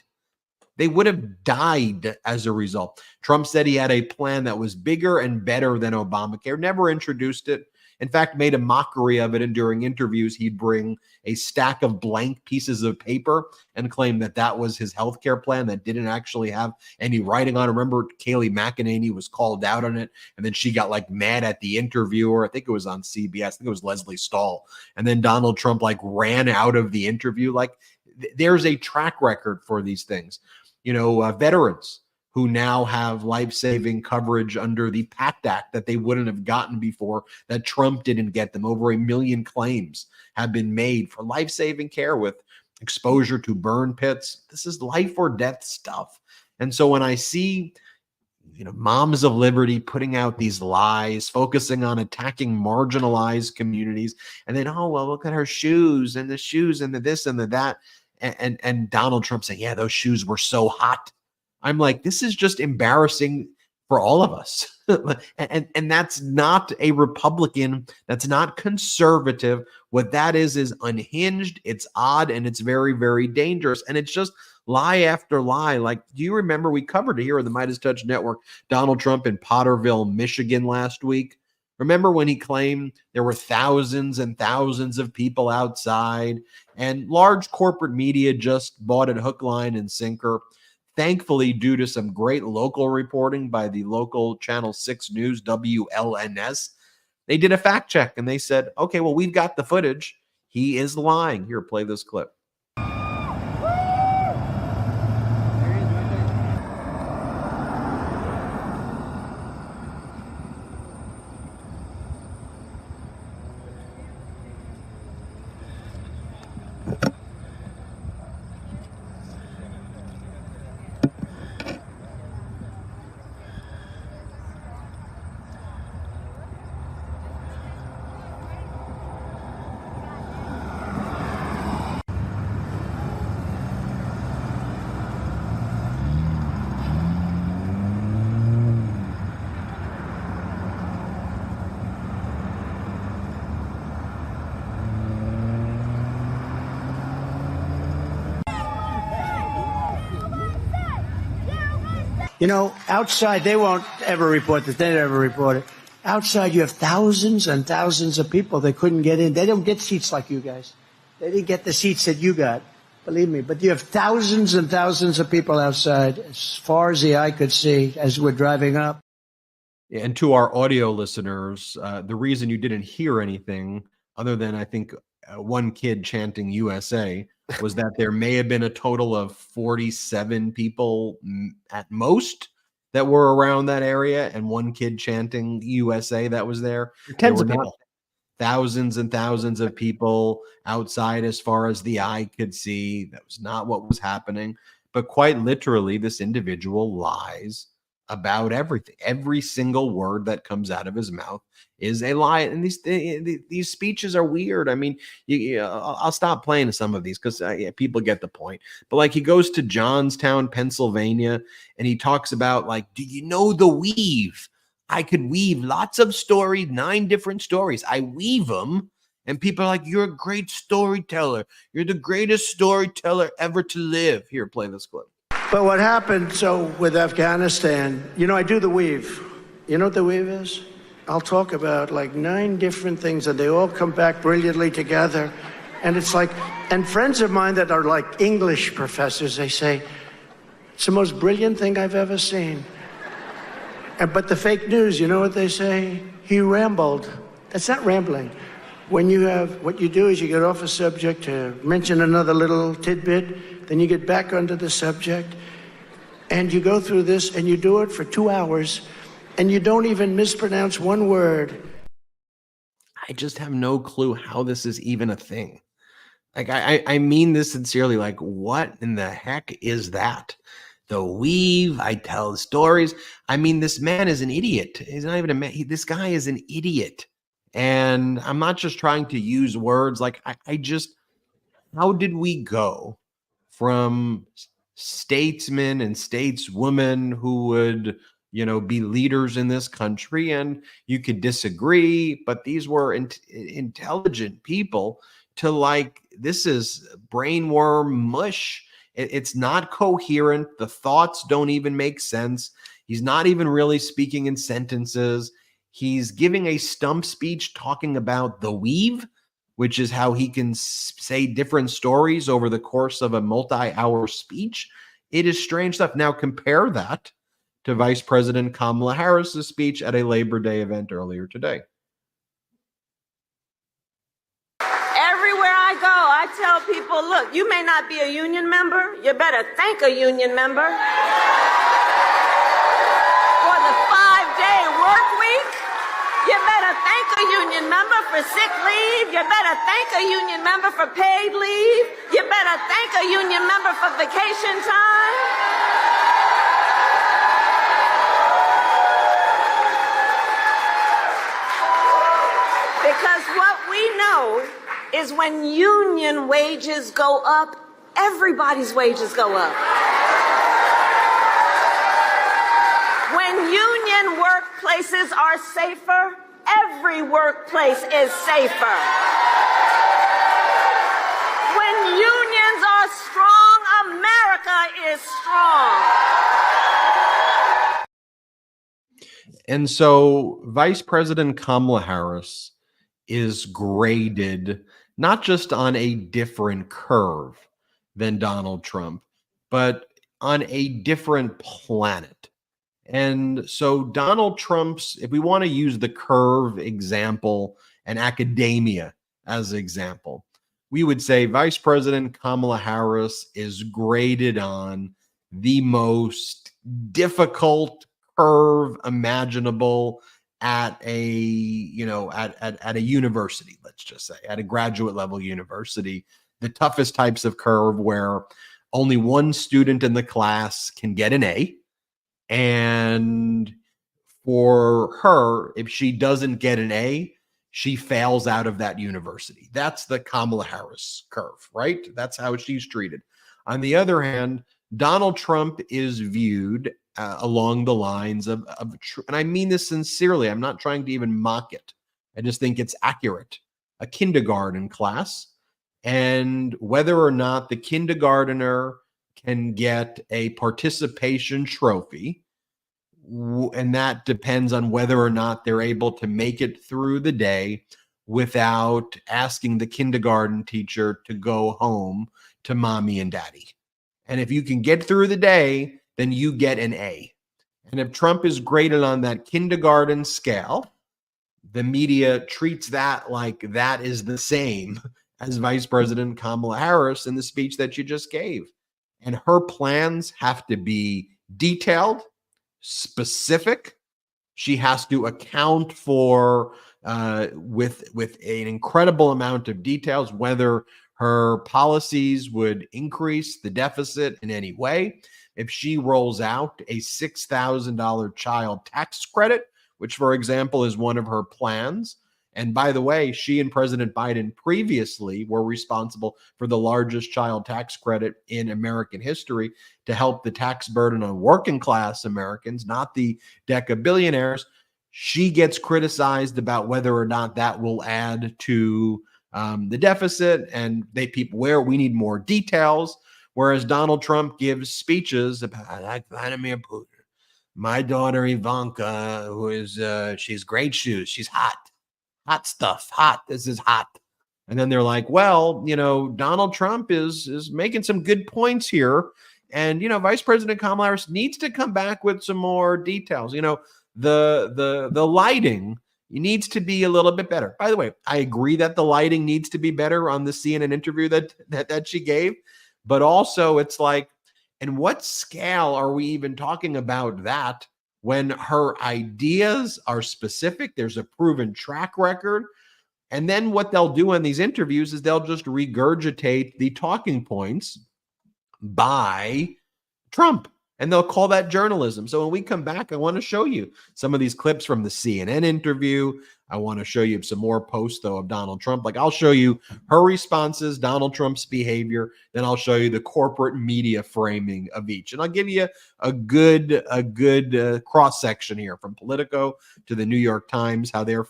Speaker 1: They would have died as a result. Trump said he had a plan that was bigger and better than Obamacare, never introduced it. In fact, made a mockery of it. And during interviews, he'd bring a stack of blank pieces of paper and claim that that was his healthcare plan that didn't actually have any writing on it. Remember, Kayleigh McEnany was called out on it, and then she got like mad at the interviewer. I think it was on CBS. I think it was Leslie Stahl. And then Donald Trump like ran out of the interview. Like, there's a track record for these things. Veterans who now have life-saving coverage under the PACT Act that they wouldn't have gotten before, that Trump didn't get them. Over 1 million claims have been made for life-saving care with exposure to burn pits. This is life or death stuff. And so when I see, Moms of Liberty putting out these lies, focusing on attacking marginalized communities, and then, oh, well, look at her shoes and the shoes and the this and the that. And Donald Trump saying, yeah, those shoes were so hot. I'm like, this is just embarrassing for all of us. and that's not a Republican. That's not conservative. What that is unhinged. It's odd, and it's very, very dangerous. And it's just lie after lie. Like, do you remember we covered it here on the MeidasTouch Network, Donald Trump in Potterville, Michigan last week? Remember when he claimed there were thousands and thousands of people outside, and large corporate media just bought it hook, line, and sinker. Thankfully, due to some great local reporting by the local Channel 6 News, WLNS, they did a fact check and they said, okay, well, we've got the footage. He is lying. Here, play this clip.
Speaker 5: Outside, they won't ever report this. They never report it. Outside, you have thousands and thousands of people that couldn't get in. They don't get seats like you guys. They didn't get the seats that you got. Believe me. But you have thousands and thousands of people outside, as far as the eye could see, as we're driving up.
Speaker 1: And to our audio listeners, the reason you didn't hear anything other than, I think, one kid chanting USA was that there may have been a total of 47 people at most that were around that area, and one kid chanting USA that was there.
Speaker 2: Tens
Speaker 1: There
Speaker 2: of
Speaker 1: were not
Speaker 2: people.
Speaker 1: thousands and thousands of people outside as far as the eye could see. That was not what was happening. But quite literally, this individual lies about everything. Every single word that comes out of his mouth is a lie. And these speeches are weird. I mean, I'll stop playing some of these because people get the point. But like, he goes to Johnstown, Pennsylvania, and he talks about, like, do you know the weave? I could weave lots of stories, 9 different stories. I weave them, and people are like, you're a great storyteller. You're the greatest storyteller ever to live. Here, play this clip.
Speaker 5: But what happened, with Afghanistan, I do the weave. You know what the weave is? I'll talk about like 9 different things, and they all come back brilliantly together. And it's like, and friends of mine that are like English professors, they say, it's the most brilliant thing I've ever seen. But the fake news, you know what they say? He rambled. That's not rambling. What you do is you get off a subject to mention another little tidbit, then you get back onto the subject, and you go through this, and you do it for 2 hours, and you don't even mispronounce one word.
Speaker 1: I just have no clue how this is even a thing. Like, I mean this sincerely. Like, what in the heck is that? The weave, I tell stories. I mean, this man is an idiot. He's not even a man. This guy is an idiot. And I'm not just trying to use words. Like, I just, how did we go from statesmen and stateswomen who would, be leaders in this country, and you could disagree, but these were intelligent people, to like, this is brainworm mush. It's not coherent. The thoughts don't even make sense. He's not even really speaking in sentences. He's giving a stump speech talking about the weave, which is how he can say different stories over the course of a multi-hour speech. It is strange stuff. Now compare that to Vice President Kamala Harris's speech at a Labor Day event earlier today.
Speaker 7: Everywhere I go, I tell people, look, you may not be a union member. You better thank a union member for the 5-day work week. You better thank a union member for sick leave. You better thank a union member for paid leave. You better thank a union member for vacation time. Because what we know is when union wages go up, everybody's wages go up. When union workplaces are safer, every workplace is safer. When unions are strong, America is strong.
Speaker 1: And so Vice President Kamala Harris is graded not just on a different curve than Donald Trump, but on a different planet. And so Donald Trump's, if we want to use the curve example and academia as an example, we would say Vice President Kamala Harris is graded on the most difficult curve imaginable at a, at a university, let's just say, at a graduate level university, the toughest types of curve where only one student in the class can get an A. And for her, if she doesn't get an A, she fails out of that university. That's the Kamala Harris curve, right? That's how she's treated. On the other hand, Donald Trump is viewed along the lines of, and I mean this sincerely, I'm not trying to even mock it. I just think it's accurate. A kindergarten class, and whether or not the kindergartner can get a participation trophy, and that depends on whether or not they're able to make it through the day without asking the kindergarten teacher to go home to mommy and daddy. And if you can get through the day, then you get an A. And if Trump is graded on that kindergarten scale, the media treats that like that is the same as Vice President Kamala Harris in the speech that you just gave. And her plans have to be detailed, specific. She has to account for, with an incredible amount of details, whether her policies would increase the deficit in any way. If she rolls out a $6,000 child tax credit, which, for example, is one of her plans. And by the way, she and President Biden previously were responsible for the largest child tax credit in American history to help the tax burden on working class Americans, not the deca billionaires. She gets criticized about whether or not that will add to the deficit, and people where we need more details. Whereas Donald Trump gives speeches about like Vladimir Putin. My daughter Ivanka, who is she's great shoes. She's hot stuff, hot. This is hot. And then they're like, well, Donald Trump is making some good points here, and Vice President Kamala Harris needs to come back with some more details. The lighting needs to be a little bit better. By the way, I agree that the lighting needs to be better on the CNN interview that she gave, but also it's like, and what scale are we even talking about that when her ideas are specific? There's a proven track record. And then what they'll do in these interviews is they'll just regurgitate the talking points by Trump. And they'll call that journalism. So when we come back, I want to show you some of these clips from the CNN interview. I want to show you some more posts, though, of Donald Trump. Like, I'll show you her responses, Donald Trump's behavior. Then I'll show you the corporate media framing of each. And I'll give you a good cross-section here from Politico to the New York Times, how they're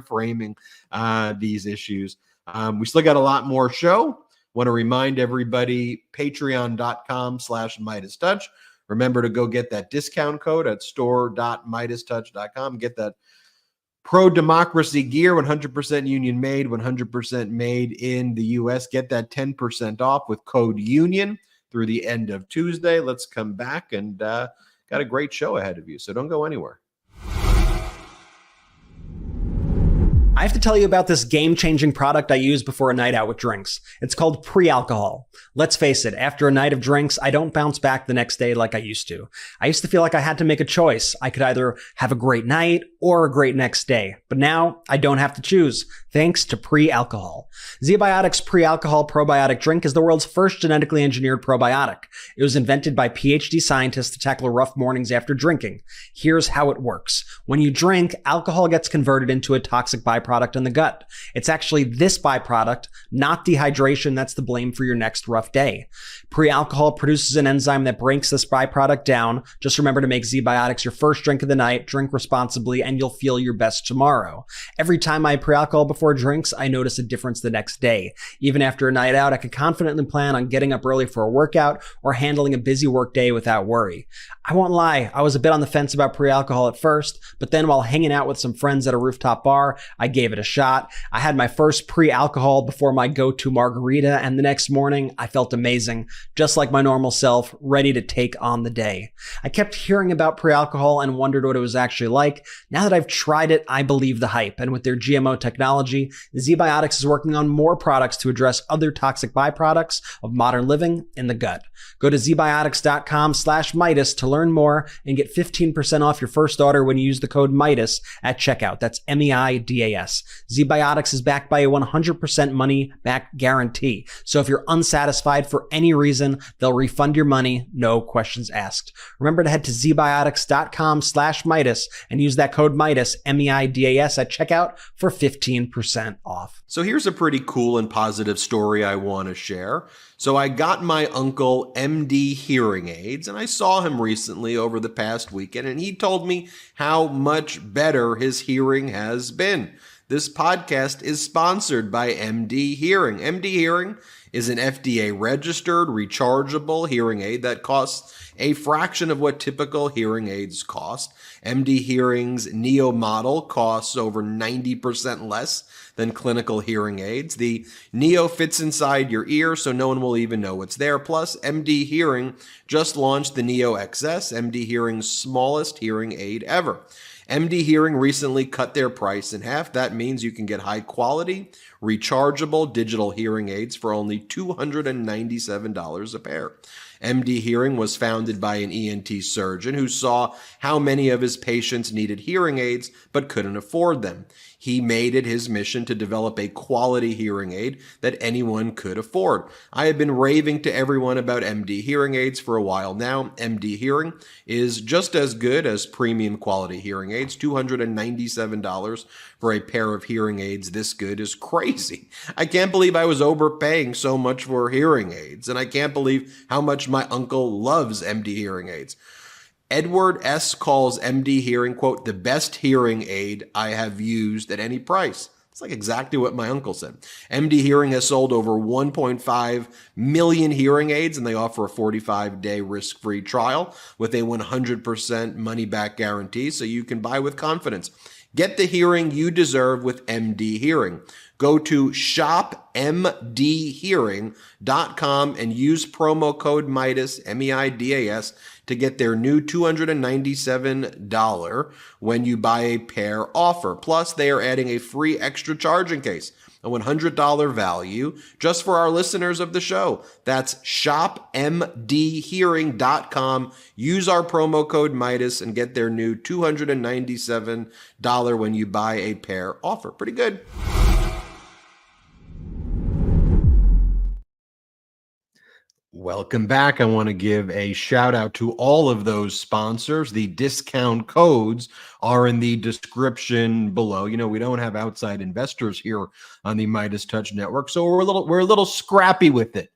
Speaker 1: framing these issues. We still got a lot more show. Want to remind everybody, patreon.com/MeidasTouch. Remember to go get that discount code at store.MeidasTouch.com. Get that pro-democracy gear, 100% union made, 100% made in the U.S. Get that 10% off with code UNION through the end of Tuesday. Let's come back and got a great show ahead of you, so don't go anywhere.
Speaker 2: I have to tell you about this game-changing product I use before a night out with drinks. It's called pre-alcohol. Let's face it, after a night of drinks, I don't bounce back the next day like I used to. I used to feel like I had to make a choice. I could either have a great night or a great next day. But now, I don't have to choose, thanks to pre-alcohol. ZBiotics Pre-Alcohol Probiotic Drink is the world's first genetically engineered probiotic. It was invented by PhD scientists to tackle rough mornings after drinking. Here's how it works. When you drink, alcohol gets converted into a toxic byproduct in the gut. It's actually this byproduct, not dehydration, that's the blame for your next rough day. Pre-alcohol produces an enzyme that breaks this byproduct down. Just remember to make ZBiotics your first drink of the night, drink responsibly, and you'll feel your best tomorrow. Every time I have pre-alcohol before drinks, I notice a difference the next day. Even after a night out, I can confidently plan on getting up early for a workout or handling a busy work day without worry. I won't lie, I was a bit on the fence about pre-alcohol at first, but then while hanging out with some friends at a rooftop bar, I gave it a shot. I had my first pre-alcohol before my go-to margarita, and the next morning, I felt amazing, just like my normal self, ready to take on the day. I kept hearing about pre-alcohol and wondered what it was actually like. Now that I've tried it, I believe the hype, and with their GMO technology, ZBiotics is working on more products to address other toxic byproducts of modern living in the gut. Go to zbiotics.com/Meidas to learn more and get 15% off your first order when you use the code Meidas at checkout. That's MEIDAS. ZBiotics is backed by a 100% money-back guarantee. So if you're unsatisfied for any reason, they'll refund your money, no questions asked. Remember to head to zbiotics.com/Meidas and use that code Meidas, MEIDAS at checkout for 15% off.
Speaker 1: So here's a pretty cool and positive story I want to share. So I got my uncle MD hearing aids, and I saw him recently over the past weekend, and he told me how much better his hearing has been. This podcast is sponsored by MD Hearing. MD Hearing is an FDA-registered, rechargeable hearing aid that costs a fraction of what typical hearing aids cost. MD Hearing's Neo model costs over 90% less than clinical hearing aids. The Neo fits inside your ear, so no one will even know what's there. Plus, MD Hearing just launched the Neo XS, MD Hearing's smallest hearing aid ever. MD Hearing recently cut their price in half. That means you can get high-quality, rechargeable digital hearing aids for only $297 a pair. MD Hearing was founded by an ENT surgeon who saw how many of his patients needed hearing aids but couldn't afford them. He made it his mission to develop a quality hearing aid that anyone could afford. I have been raving to everyone about MD hearing aids for a while now. MD Hearing is just as good as premium quality hearing aids. $297 for a pair of hearing aids this good is crazy. I can't believe I was overpaying so much for hearing aids, and I can't believe how much my uncle loves MD hearing aids. Edward S. calls MD Hearing, quote, the best hearing aid I have used at any price. It's like exactly what my uncle said. MD Hearing has sold over 1.5 million hearing aids, and they offer a 45-day risk-free trial with a 100% money-back guarantee, so you can buy with confidence. Get the hearing you deserve with MD Hearing. Go to shopmdhearing.com and use promo code Meidas, M-E-I-D-A-S, to get their new $297 when you buy a pair offer. Plus, they are adding a free extra charging case, a $100 value just for our listeners of the show. That's shopmdhearing.com. Use our promo code Meidas and get their new $297 when you buy a pair offer. Pretty good. Welcome back. I want to give a shout out to all of those sponsors. The discount codes are in the description below. You know, we don't have outside investors here on the MeidasTouch Network, so we're a little scrappy with it,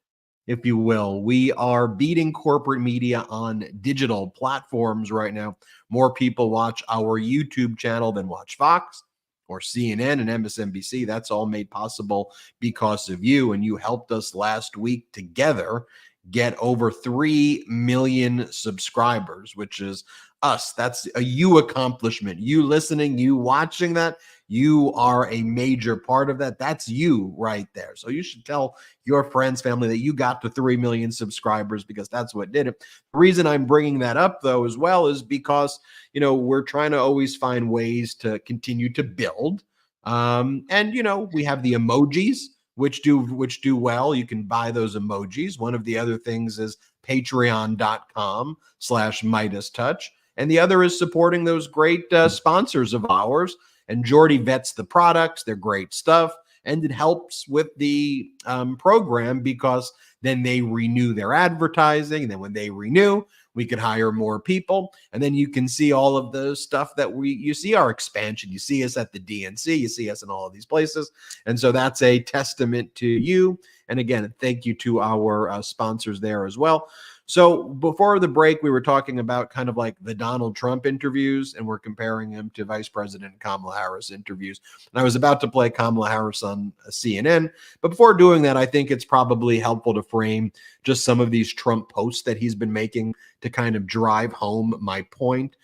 Speaker 1: if you will. We are beating corporate media on digital platforms right now. More people watch our YouTube channel than watch Fox or CNN and MSNBC. That's all made possible because of you, and you helped us last week together get over 3 million subscribers, which is us. That's a you accomplishment. You listening, you watching that, you are a major part of that. That's you right there. So you should tell your friends, family that you got to 3 million subscribers, because that's what did it. The reason I'm bringing that up, though, as well, is because, you know, we're trying to always find ways to continue to build. And, you know, we have the emojis, which do well. You can buy those emojis. One of the other things is patreon.com/MeidasTouch. And the other is supporting those great sponsors of ours. And Jordy vets the products. They're great stuff. And it helps with the program, because then they renew their advertising. And then when they renew, we can hire more people. And then you can see all of the stuff that you see our expansion. You see us at the DNC. You see us in all of these places. And so that's a testament to you. And again, thank you to our sponsors there as well. So before the break, we were talking about kind of like the Donald Trump interviews, and we're comparing him to Vice President Kamala Harris interviews. And I was about to play Kamala Harris on CNN. But before doing that, I think it's probably helpful to frame just some of these Trump posts that he's been making to kind of drive home my point.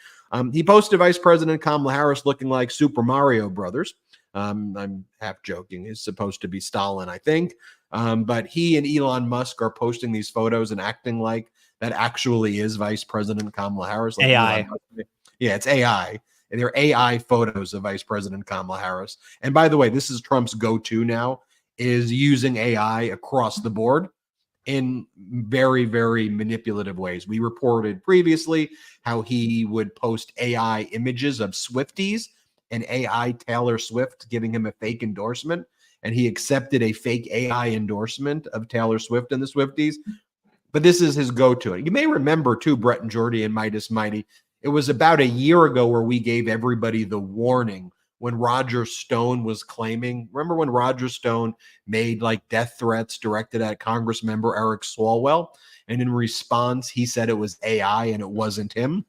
Speaker 1: He posted Vice President Kamala Harris looking like Super Mario Brothers. I'm half joking. He's supposed to be Stalin, I think. But he and Elon Musk are posting these photos and acting like that actually is Vice President Kamala Harris. Like
Speaker 2: AI.
Speaker 1: Yeah, it's AI. And they're AI photos of Vice President Kamala Harris. And by the way, this is Trump's go-to now, is using AI across the board in very, very manipulative ways. We reported previously how he would post AI images of Swifties and AI Taylor Swift giving him a fake endorsement. And he accepted a fake AI endorsement of Taylor Swift and the Swifties. But this is his go-to. You may remember, too, Brett and Jordy and Meidas Mighty, it was about a year ago where we gave everybody the warning when Roger Stone was claiming. Remember when Roger Stone made like death threats directed at Congress member Eric Swalwell? And in response, he said it was AI and it wasn't him.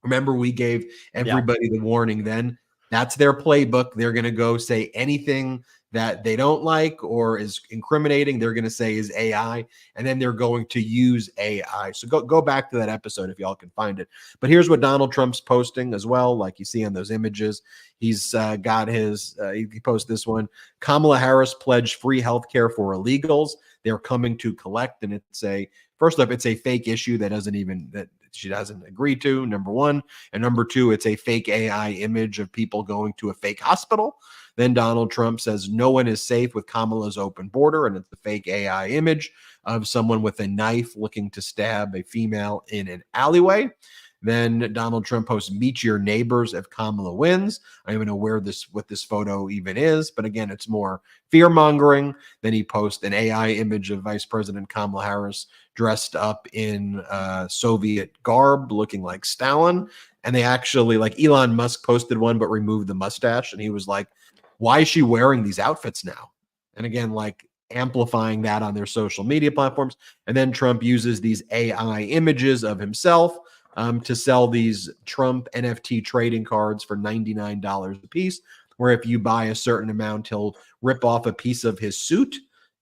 Speaker 1: Remember, we gave everybody the warning then? That's their playbook. They're going to go say anything that they don't like or is incriminating, they're going to say is AI, and then they're going to use AI. So go back to that episode if y'all can find it. But here's what Donald Trump's posting as well, like you see on those images. He's got his, he posted this one. Kamala Harris pledged free healthcare for illegals. They're coming to collect, and first off, it's a fake issue that she doesn't agree to, number one. And number two, it's a fake AI image of people going to a fake hospital. Then Donald Trump says no one is safe with Kamala's open border, and it's the fake AI image of someone with a knife looking to stab a female in an alleyway. Then Donald Trump posts, meet your neighbors if Kamala wins. I don't even know what this photo even is, but again, it's more fear mongering. Then he posts an AI image of Vice President Kamala Harris dressed up in Soviet garb, looking like Stalin. And they actually, like Elon Musk posted one, but removed the mustache. And he was like, why is she wearing these outfits now? And again, like amplifying that on their social media platforms. And then Trump uses these AI images of himself to sell these Trump NFT trading cards for $99 a piece, where if you buy a certain amount, he'll rip off a piece of his suit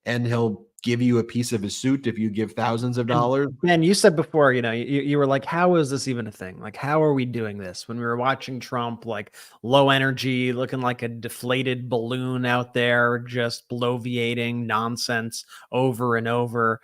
Speaker 1: and he'll give you a piece of his suit if you give thousands of dollars.
Speaker 2: Man, you said before, you were like, how is this even a thing? Like, how are we doing this? When we were watching Trump, like low energy, looking like a deflated balloon out there, just bloviating nonsense over and over.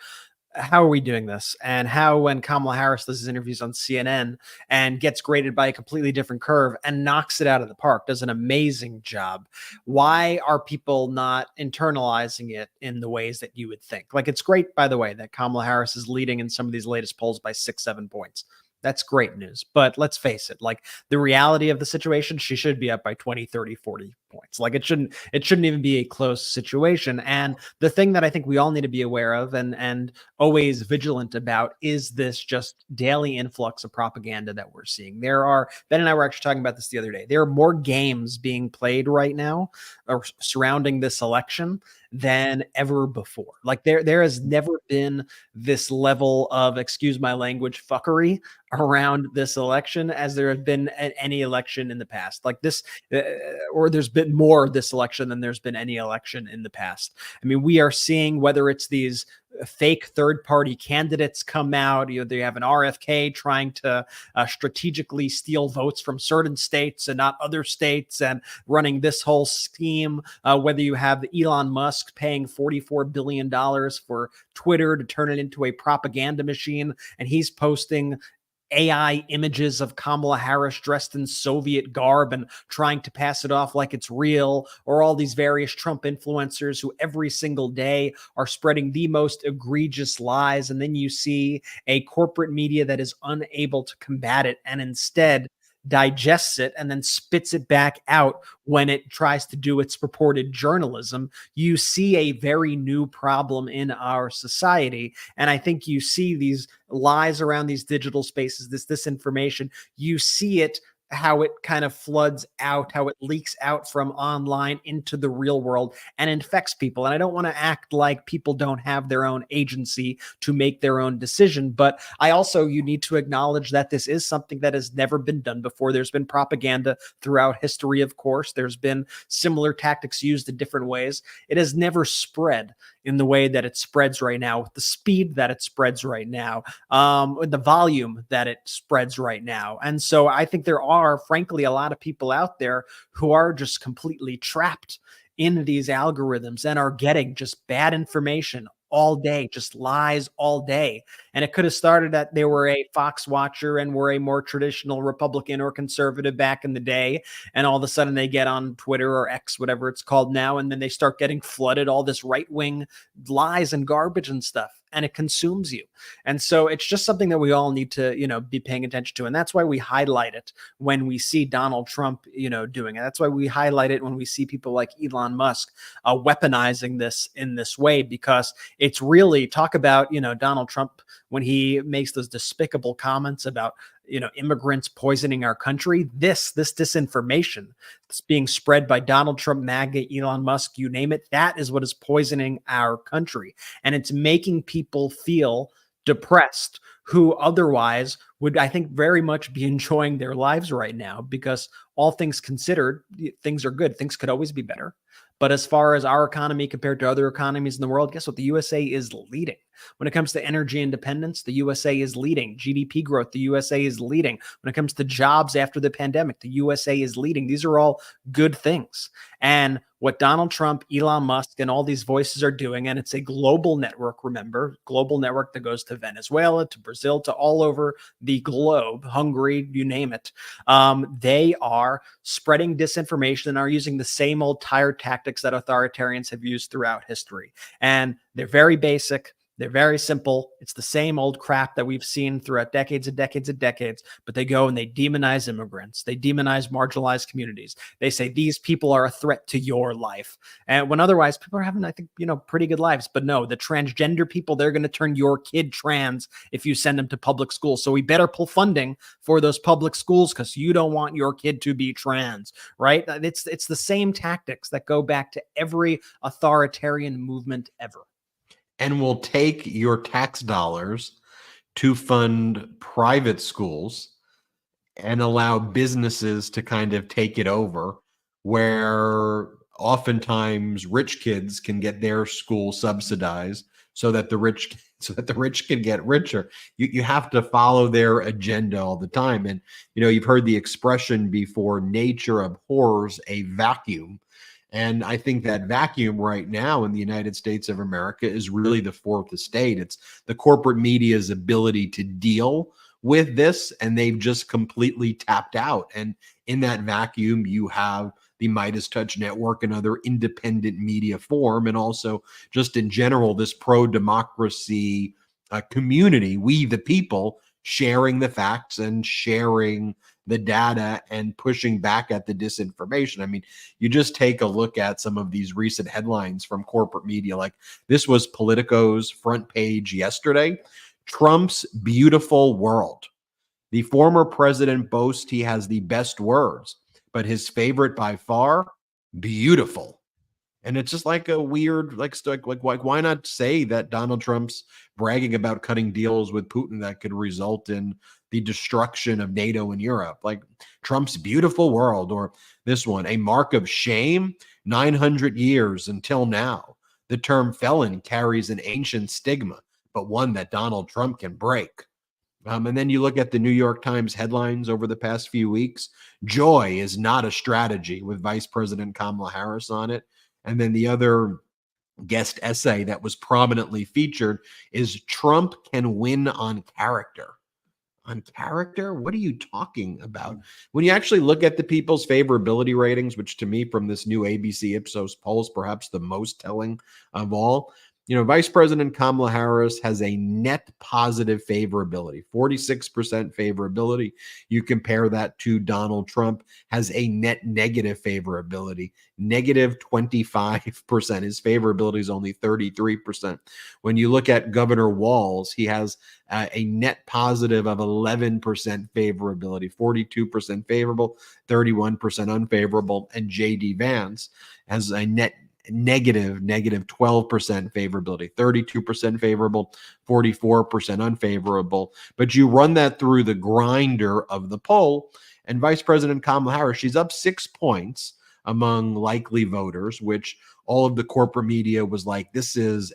Speaker 2: How are we doing this? And how, when Kamala Harris does his interviews on CNN and gets graded by a completely different curve and knocks it out of the park, does an amazing job. Why are people not internalizing it in the ways that you would think? Like, it's great, by the way, that Kamala Harris is leading in some of these latest polls by 6-7 points. That's great news. But let's face it, like the reality of the situation, she should be up by 20, 30, 40 points. Like it shouldn't even be a close situation. And the thing that I think we all need to be aware of and always vigilant about is this just daily influx of propaganda that we're seeing. Ben and I were actually talking about this the other day. There are more games being played right now surrounding this election than ever before. Like there has never been this level of, excuse my language, fuckery around this election as there have been at any election in the past. Like this, or there's been more this election than there's been any election in the past. I mean, we are seeing whether it's these fake third-party candidates come out. They have an RFK trying to strategically steal votes from certain states and not other states, and running this whole scheme. Whether you have Elon Musk paying $44 billion for Twitter to turn it into a propaganda machine, and he's posting AI images of Kamala Harris dressed in Soviet garb and trying to pass it off like it's real, or all these various Trump influencers who every single day are spreading the most egregious lies. And then you see a corporate media that is unable to combat it and instead digests it and then spits it back out when it tries to do its purported journalism. You see a very new problem in our society. And I think you see these lies around these digital spaces, this disinformation, you see it, how it kind of floods out, how it leaks out from online into the real world and infects people. And I don't want to act like people don't have their own agency to make their own decision, but you need to acknowledge that this is something that has never been done before. There's been propaganda throughout history, of course. There's been similar tactics used in different ways. It has never spread in the way that it spreads right now, with the speed that it spreads right now, with the volume that it spreads right now. And so I think there are, frankly, a lot of people out there who are just completely trapped in these algorithms and are getting just bad information all day, just lies all day. And it could have started that they were a Fox watcher and were a more traditional Republican or conservative back in the day. And all of a sudden they get on Twitter or X, whatever it's called now, and then they start getting flooded all this right-wing lies and garbage and stuff. And it consumes you. And so it's just something that we all need to, be paying attention to. And that's why we highlight it when we see Donald Trump, doing it. That's why we highlight it when we see people like Elon Musk weaponizing this in this way, because it's really, talk about, Donald Trump when he makes those despicable comments about, immigrants poisoning our country. This disinformation that's being spread by Donald Trump, MAGA, Elon Musk, you name it, that is what is poisoning our country. And it's making people feel depressed, who otherwise would, I think, very much be enjoying their lives right now, because all things considered, things are good. Things could always be better. But as far as our economy compared to other economies in the world, guess what? The USA is leading. When it comes to energy independence, the USA is leading. GDP growth, the USA is leading. When it comes to jobs after the pandemic, the USA is leading. These are all good things. And what Donald Trump, Elon Musk, and all these voices are doing, and it's a global network, remember, global network that goes to Venezuela, to Brazil, to all over the globe, Hungary, you name it. They are spreading disinformation and are using the same old tired tactics that authoritarians have used throughout history. And they're very basic. They're very simple. It's the same old crap that we've seen throughout decades and decades and decades, but they go and they demonize immigrants. They demonize marginalized communities. They say these people are a threat to your life. And when otherwise people are having, I think, pretty good lives. But no, the transgender people, they're going to turn your kid trans if you send them to public schools. So we better pull funding for those public schools because you don't want your kid to be trans, right? It's the same tactics that go back to every authoritarian movement ever.
Speaker 1: And will take your tax dollars to fund private schools and allow businesses to kind of take it over, where oftentimes rich kids can get their school subsidized so that the rich can get richer. You have to follow their agenda all the time. And you've heard the expression before, nature abhors a vacuum. And I think that vacuum right now in the United States of America is really the fourth estate. It's the corporate media's ability to deal with this, and they've just completely tapped out. And in that vacuum, you have the MeidasTouch network and other independent media form, and also just in general, this pro-democracy community, we the people, sharing the facts and sharing the data and pushing back at the disinformation. I mean, you just take a look at some of these recent headlines from corporate media. Like this was Politico's front page yesterday. Trump's beautiful world. The former president boasts he has the best words, but his favorite by far, beautiful. And it's just like a weird, like why not say that Donald Trump's bragging about cutting deals with Putin that could result in the destruction of NATO and Europe, like Trump's beautiful world, or this one, a mark of shame, 900 years until now. The term felon carries an ancient stigma, but one that Donald Trump can break. And then you look at the New York Times headlines over the past few weeks. Joy is not a strategy, with Vice President Kamala Harris on it. And then the other guest essay that was prominently featured is Trump can win on character. On character? What are you talking about? When you actually look at the people's favorability ratings, which to me from this new ABC Ipsos poll is perhaps the most telling of all, Vice President Kamala Harris has a net positive favorability, 46% favorability. You compare that to Donald Trump, has a net negative favorability, negative 25%. His favorability is only 33%. When you look at Governor Walz, he has a net positive of 11% favorability, 42% favorable, 31% unfavorable. And J.D. Vance has a net negative 12% favorability, 32% favorable, 44% unfavorable. But you run that through the grinder of the poll, and Vice President Kamala Harris, she's up 6 points among likely voters, which all of the corporate media was like, this is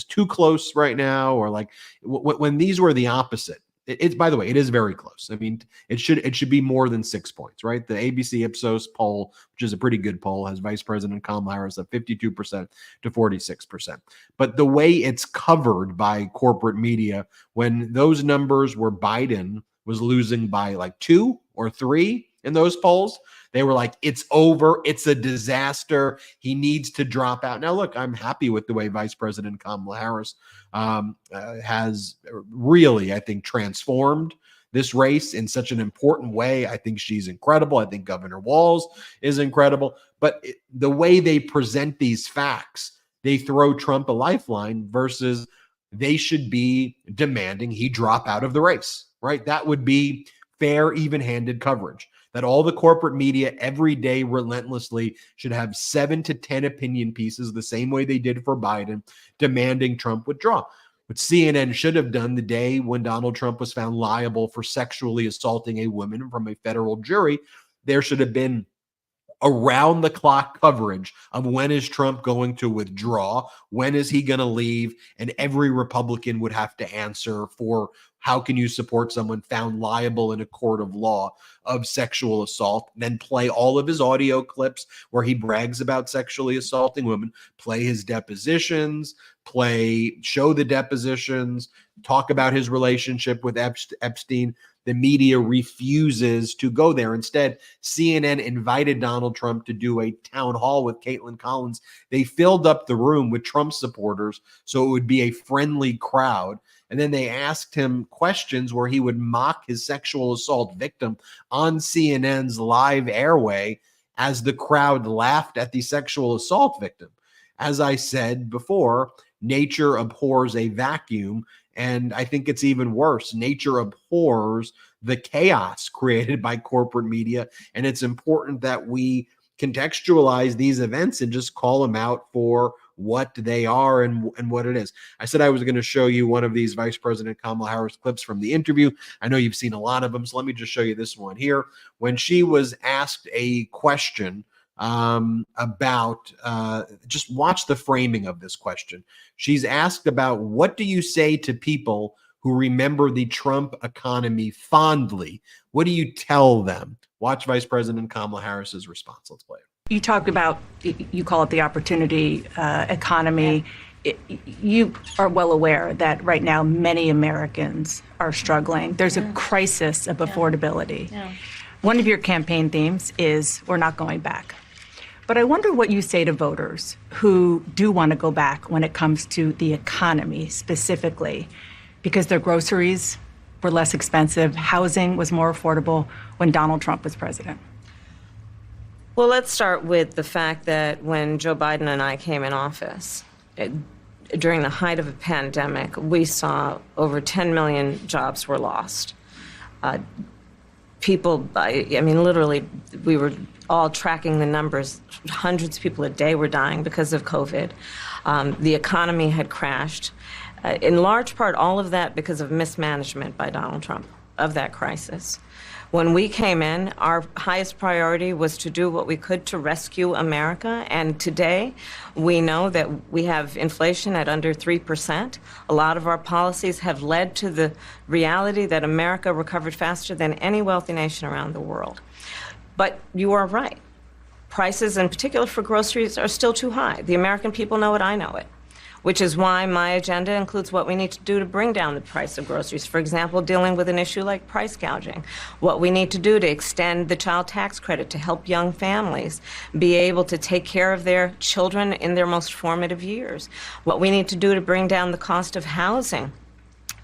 Speaker 1: too close right now, or like when these were the opposite. It's, by the way, it is very close. I mean, it should be more than 6 points, right? The ABC Ipsos poll, which is a pretty good poll, has Vice President Kamala Harris at 52% to 46%. But the way it's covered by corporate media, when those numbers were Biden was losing by like 2 or 3 in those polls, they were like, it's over. It's a disaster. He needs to drop out. Now, look, I'm happy with the way Vice President Kamala Harris has really, I think, transformed this race in such an important way. I think she's incredible. I think Governor Walz is incredible. But the way they present these facts, they throw Trump a lifeline versus they should be demanding he drop out of the race, right? That would be fair, even-handed coverage. That all the corporate media every day relentlessly should have 7 to 10 opinion pieces the same way they did for Biden, demanding Trump withdraw. What CNN should have done the day when Donald Trump was found liable for sexually assaulting a woman from a federal jury, there should have been around the clock coverage of when is Trump going to withdraw, when is he going to leave, and every Republican would have to answer for how can you support someone found liable in a court of law of sexual assault, then play all of his audio clips where he brags about sexually assaulting women, play his depositions, show the depositions, talk about his relationship with Epstein. The media refuses to go there. Instead, CNN invited Donald Trump to do a town hall with Caitlin Collins. They filled up the room with Trump supporters so it would be a friendly crowd. And then they asked him questions where he would mock his sexual assault victim on CNN's live airway as the crowd laughed at the sexual assault victim. As I said before, nature abhors a vacuum. And I think it's even worse. Nature abhors the chaos created by corporate media. And it's important that we contextualize these events and just call them out for what they are and what it is. I said I was going to show you one of these Vice President Kamala Harris clips from the interview. I know you've seen a lot of them, so let me just show you this one here. When she was asked a question about just watch the framing of this question. She's asked about what do you say to people who remember the Trump economy fondly? What do you tell them? Watch Vice President Kamala Harris's response. Let's play it.
Speaker 8: You talked about, you call it the opportunity economy. You are well aware that right now many Americans are struggling. There's a crisis of affordability. One of your campaign themes is we're not going back. But I wonder what you say to voters who do want to go back when it comes to the economy specifically, because their groceries were less expensive, housing was more affordable when Donald Trump was president.
Speaker 7: Well, let's start with the fact that when Joe Biden and I came in office, during the height of a pandemic, we saw over 10 million jobs were lost. People, I mean, literally, we were all tracking the numbers. Hundreds of people a day were dying because of COVID. The economy had crashed. In large part, all of that because of mismanagement by Donald Trump of that crisis. When we came in, our highest priority was to do what we could to rescue America. And today, we know that we have inflation at under 3%. A lot of our policies have led to the reality that America recovered faster than any wealthy nation around the world. But you are right. Prices, in particular for groceries, are still too high. The American people know it, I know it. Which is why my agenda includes what we need to do to bring down the price of groceries. For example, dealing with an issue like price gouging. What we need to do to extend the child tax credit to help young families be able to take care of their children in their most formative years. What we need to do to bring down the cost of housing.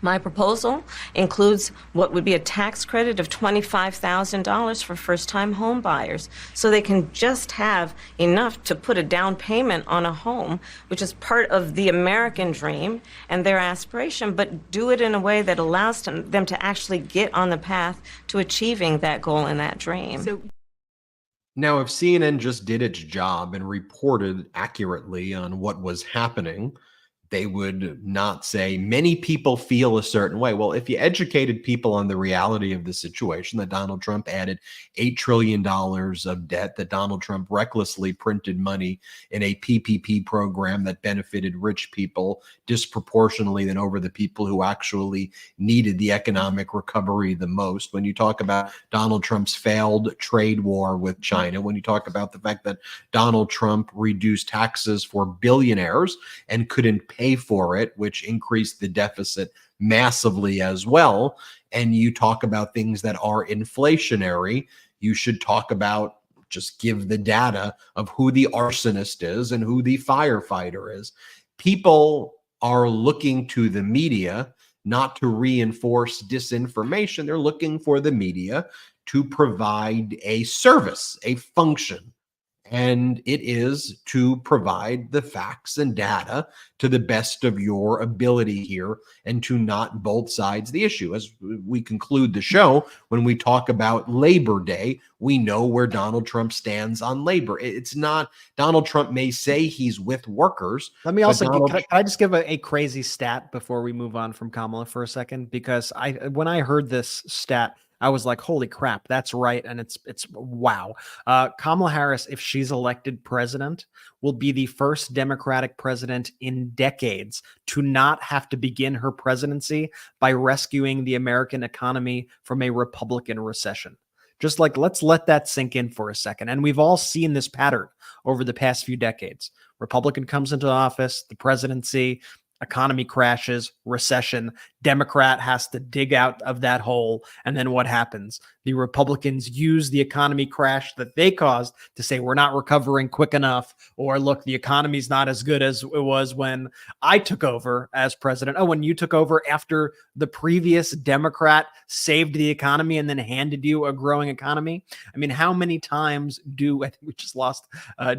Speaker 7: My proposal includes what would be a tax credit of $25,000 for first-time home buyers, so they can just have enough to put a down payment on a home, which is part of the American dream and their aspiration, but do it in a way that allows them to actually get on the path to achieving that goal and that dream.
Speaker 1: Now, if CNN just did its job and reported accurately on what was happening, they would not say many people feel a certain way. Well, if you educated people on the reality of the situation, that Donald Trump added $8 trillion of debt, that Donald Trump recklessly printed money in a PPP program that benefited rich people disproportionately than over the people who actually needed the economic recovery the most. When you talk about Donald Trump's failed trade war with China, when you talk about the fact that Donald Trump reduced taxes for billionaires and couldn't pay for it, which increased the deficit massively as well, and you talk about things that are inflationary, you should talk about, just give the data of who the arsonist is and who the firefighter is. People are looking to the media not to reinforce disinformation. They're looking for the media to provide a service, a function. And it is to provide the facts and data to the best of your ability here and to not both sides the issue. As we conclude the show, when we talk about Labor Day, we know where Donald Trump stands on labor. It's not, Donald Trump may say he's with workers.
Speaker 2: Let me also, can I just give a crazy stat before we move on from Kamala for a second? Because when I heard this stat, I was like, holy crap, that's right. And it's wow. Kamala Harris, if she's elected president, will be the first Democratic president in decades to not have to begin her presidency by rescuing the American economy from a Republican recession. Just like, let's let that sink in for a second. And we've all seen this pattern over the past few decades. Republican comes into office, the presidency, economy crashes, recession, Democrat has to dig out of that hole. And then what happens? The Republicans use the economy crash that they caused to say, we're not recovering quick enough, or look, the economy's not as good as it was when I took over as president. Oh, when you took over after the previous Democrat saved the economy and then handed you a growing economy. I mean, how many times I think we just lost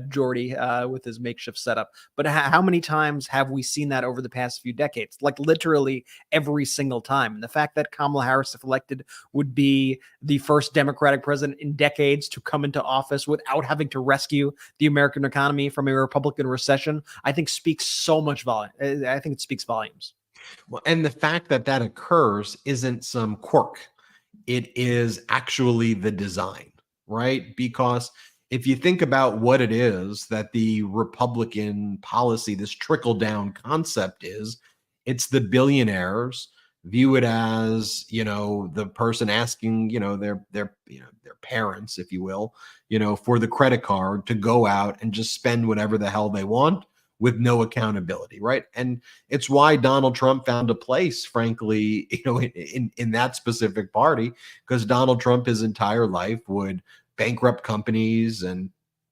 Speaker 2: Jordy with his makeshift setup, but how many times have we seen that over the past few decades? Like literally every single time. And the fact that Kamala Harris, if elected, would be the first Democratic president in decades to come into office without having to rescue the American economy from a Republican recession, I think speaks so much volume. I think it speaks volumes.
Speaker 1: Well, and the fact that that occurs isn't some quirk. It is actually the design, right? Because if you think about what it is that the Republican policy, this trickle-down concept is, it's the billionaires view it as, the person asking, their parents, if you will, for the credit card to go out and just spend whatever the hell they want with no accountability, right? And it's why Donald Trump found a place, frankly, in that specific party, because Donald Trump his entire life would bankrupt companies and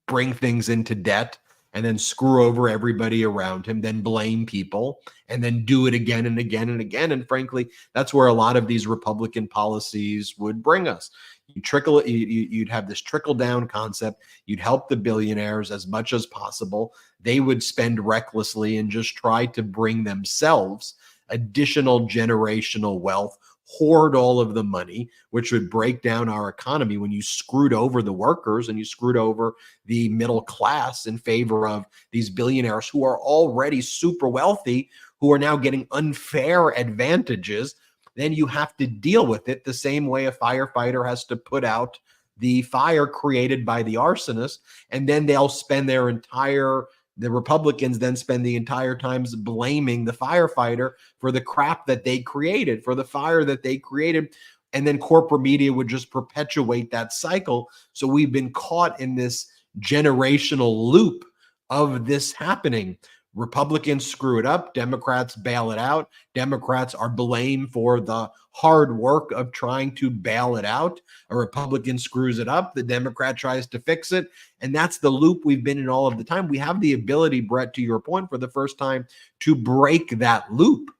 Speaker 1: bring things into debt and then screw over everybody around him, then blame people, and then do it again and again and again. And frankly, that's where a lot of these Republican policies would bring us. You'd have this trickle down concept. You'd help the billionaires as much as possible. They would spend recklessly and just try to bring themselves additional generational wealth, hoard all of the money, which would break down our economy when you screwed over the workers and you screwed over the middle class in favor of these billionaires who are already super wealthy, who are now getting unfair advantages. Then you have to deal with it the same way a firefighter has to put out the fire created by the arsonist, and then they'll spend the Republicans then spend the entire time blaming the firefighter for the crap that they created, for the fire that they created. And then corporate media would just perpetuate that cycle. So we've been caught in this generational loop of this happening. Republicans screw it up. Democrats bail it out. Democrats are blamed for the hard work of trying to bail it out. A Republican screws it up. The Democrat tries to fix it. And that's the loop we've been in all of the time. We have the ability, Brett, to your point, for the first time to break that loop.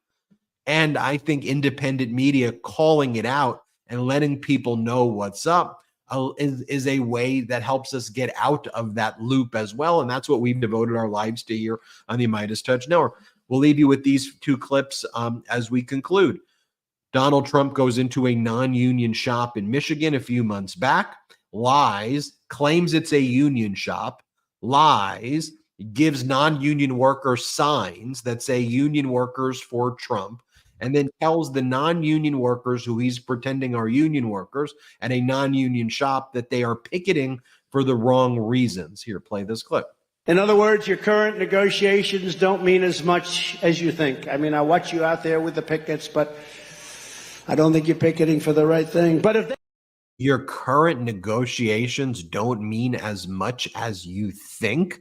Speaker 1: And I think independent media calling it out and letting people know what's up is a way that helps us get out of that loop as well. And that's what we've devoted our lives to here on the MeidasTouch Network. We'll leave you with these two clips as we conclude. Donald Trump goes into a non-union shop in Michigan a few months back, lies, claims it's a union shop, lies, gives non-union workers signs that say union workers for Trump, and then tells the non-union workers who he's pretending are union workers at a non-union shop that they are picketing for the wrong reasons. Here, play this clip.
Speaker 5: In other words, your current negotiations don't mean as much as you think. I mean, I watch you out there with the pickets, but I don't think you're picketing for the right thing. But
Speaker 1: your current negotiations don't mean as much as you think.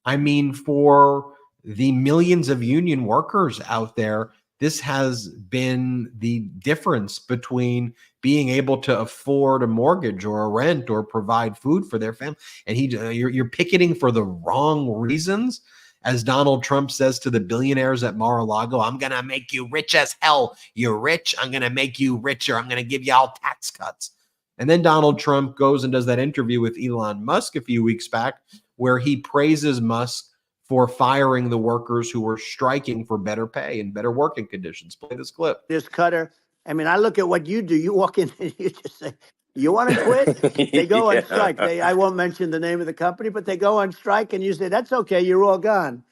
Speaker 1: I mean, for the millions of union workers out there, this has been the difference between being able to afford a mortgage or a rent or provide food for their family. And you're picketing for the wrong reasons. As Donald Trump says to the billionaires at Mar-a-Lago, I'm going to make you rich as hell. You're rich. I'm going to make you richer. I'm going to give you all tax cuts. And then Donald Trump goes and does that interview with Elon Musk a few weeks back where he praises Musk for firing the workers who were striking for better pay and better working conditions. Play this clip.
Speaker 5: This cutter. I mean, I look at what you do. You walk in and you just say, you want to quit? They go on strike. I won't mention the name of the company, but they go on strike and you say, that's okay. You're all gone.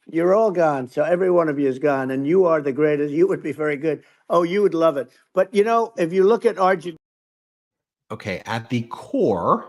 Speaker 5: You're all gone. So every one of you is gone. And you are the greatest. You would be very good. Oh, you would love it. But, you know, if you look at Argentina.
Speaker 1: Okay, at the core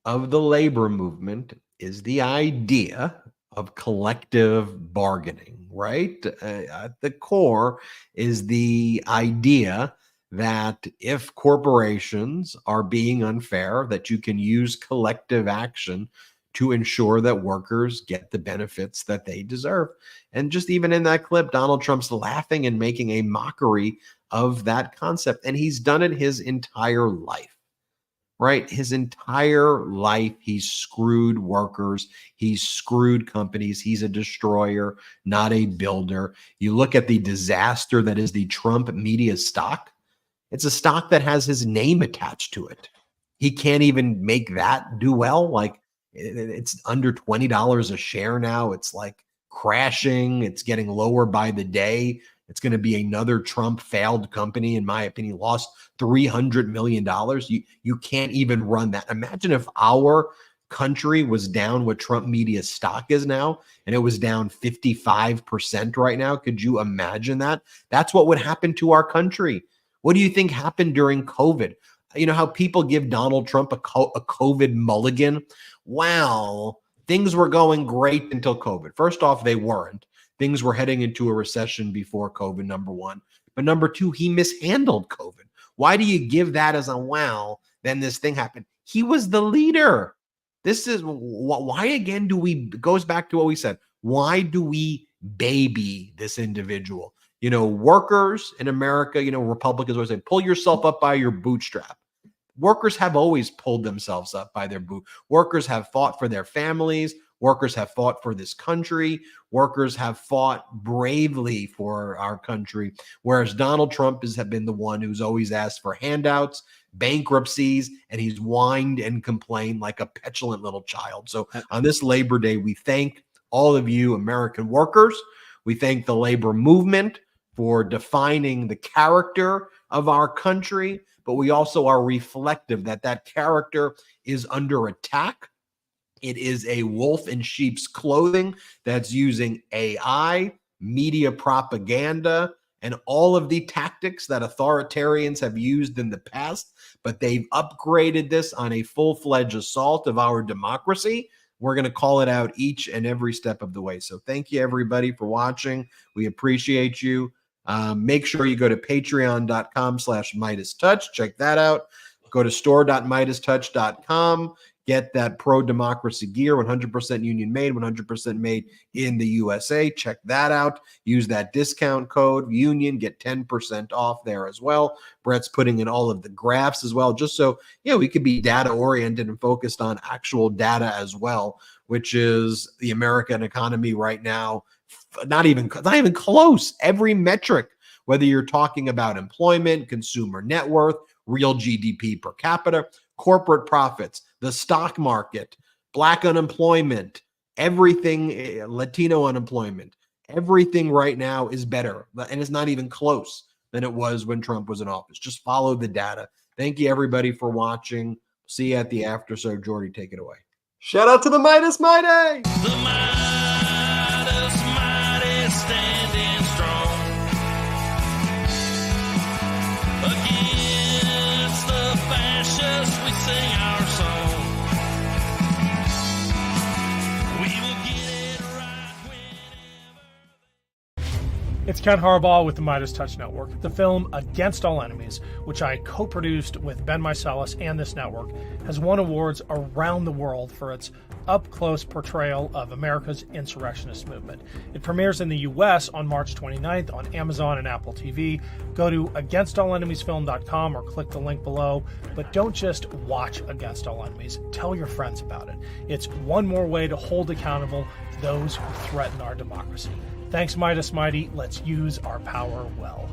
Speaker 1: of the labor movement is the idea of collective bargaining, right? At the core is the idea that if corporations are being unfair, that you can use collective action to ensure that workers get the benefits that they deserve. And just even in that clip, Donald Trump's laughing and making a mockery of that concept. And he's done it his entire life, right? His entire life, he's screwed workers. He's screwed companies. He's a destroyer, not a builder. You look at the disaster that is the Trump media stock. It's a stock that has his name attached to it. He can't even make that do well. Like, it's under $20 a share now. It's like crashing. It's getting lower by the day. It's going to be another Trump failed company, in my opinion, lost $300 million. You can't even run that. Imagine if our country was down what Trump media stock is now, and it was down 55% right now. Could you imagine that? That's what would happen to our country. What do you think happened during COVID? You know how people give Donald Trump a COVID mulligan? Wow, things were going great until COVID. First off, they weren't. Things were heading into a recession before COVID, number one. But number two, he mishandled COVID. Why do you give that as a wow? Then this thing happened. He was the leader. This is why, again, goes back to what we said. Why do we baby this individual? You know, workers in America, you know, Republicans always say, pull yourself up by your bootstrap. Workers have always pulled themselves up by their boot. Workers have fought for their families. Workers have fought for this country. Workers have fought bravely for our country, whereas Donald Trump has been the one who's always asked for handouts, bankruptcies, and he's whined and complained like a petulant little child. So on this Labor Day, we thank all of you American workers. We thank the labor movement for defining the character of our country, but we also are reflective that that character is under attack. It is a wolf in sheep's clothing that's using AI, media propaganda, and all of the tactics that authoritarians have used in the past, but they've upgraded this on a full-fledged assault of our democracy. We're going to call it out each and every step of the way. So thank you, everybody, for watching. We appreciate you. Make sure you go to patreon.com/MeidasTouch. Check that out. Go to store.MeidasTouch.com. Get that pro-democracy gear, 100% union made, 100% made in the USA. Check that out. Use that discount code, union, get 10% off there as well. Brett's putting in all of the graphs as well, just so, you know, we could be data-oriented and focused on actual data as well, which is the American economy right now. Not even close. Every metric, whether you're talking about employment, consumer net worth, real GDP per capita, corporate profits, the stock market, Black unemployment, everything, Latino unemployment, everything right now is better. And it's not even close than it was when Trump was in office. Just follow the data. Thank you, everybody, for watching. See you at the after. So, Jordy, take it away.
Speaker 3: Shout out to the Midas Mighty!
Speaker 9: The Midas Mighty standing strong against the fascists. We sing our song. We will get it right whenever.
Speaker 10: It's Ken Harbaugh with the MeidasTouch Network. The film Against All Enemies, which I co-produced with Ben Meiselas and this network, has won awards around the world for its up-close portrayal of America's insurrectionist movement. It premieres in the U.S. on March 29th on Amazon and Apple TV. Go to againstalllenemiesfilm.com or click the link below. But don't just watch Against All Enemies. Tell your friends about it. It's one more way to hold accountable those who threaten our democracy. Thanks, Midas Mighty. Let's use our power well.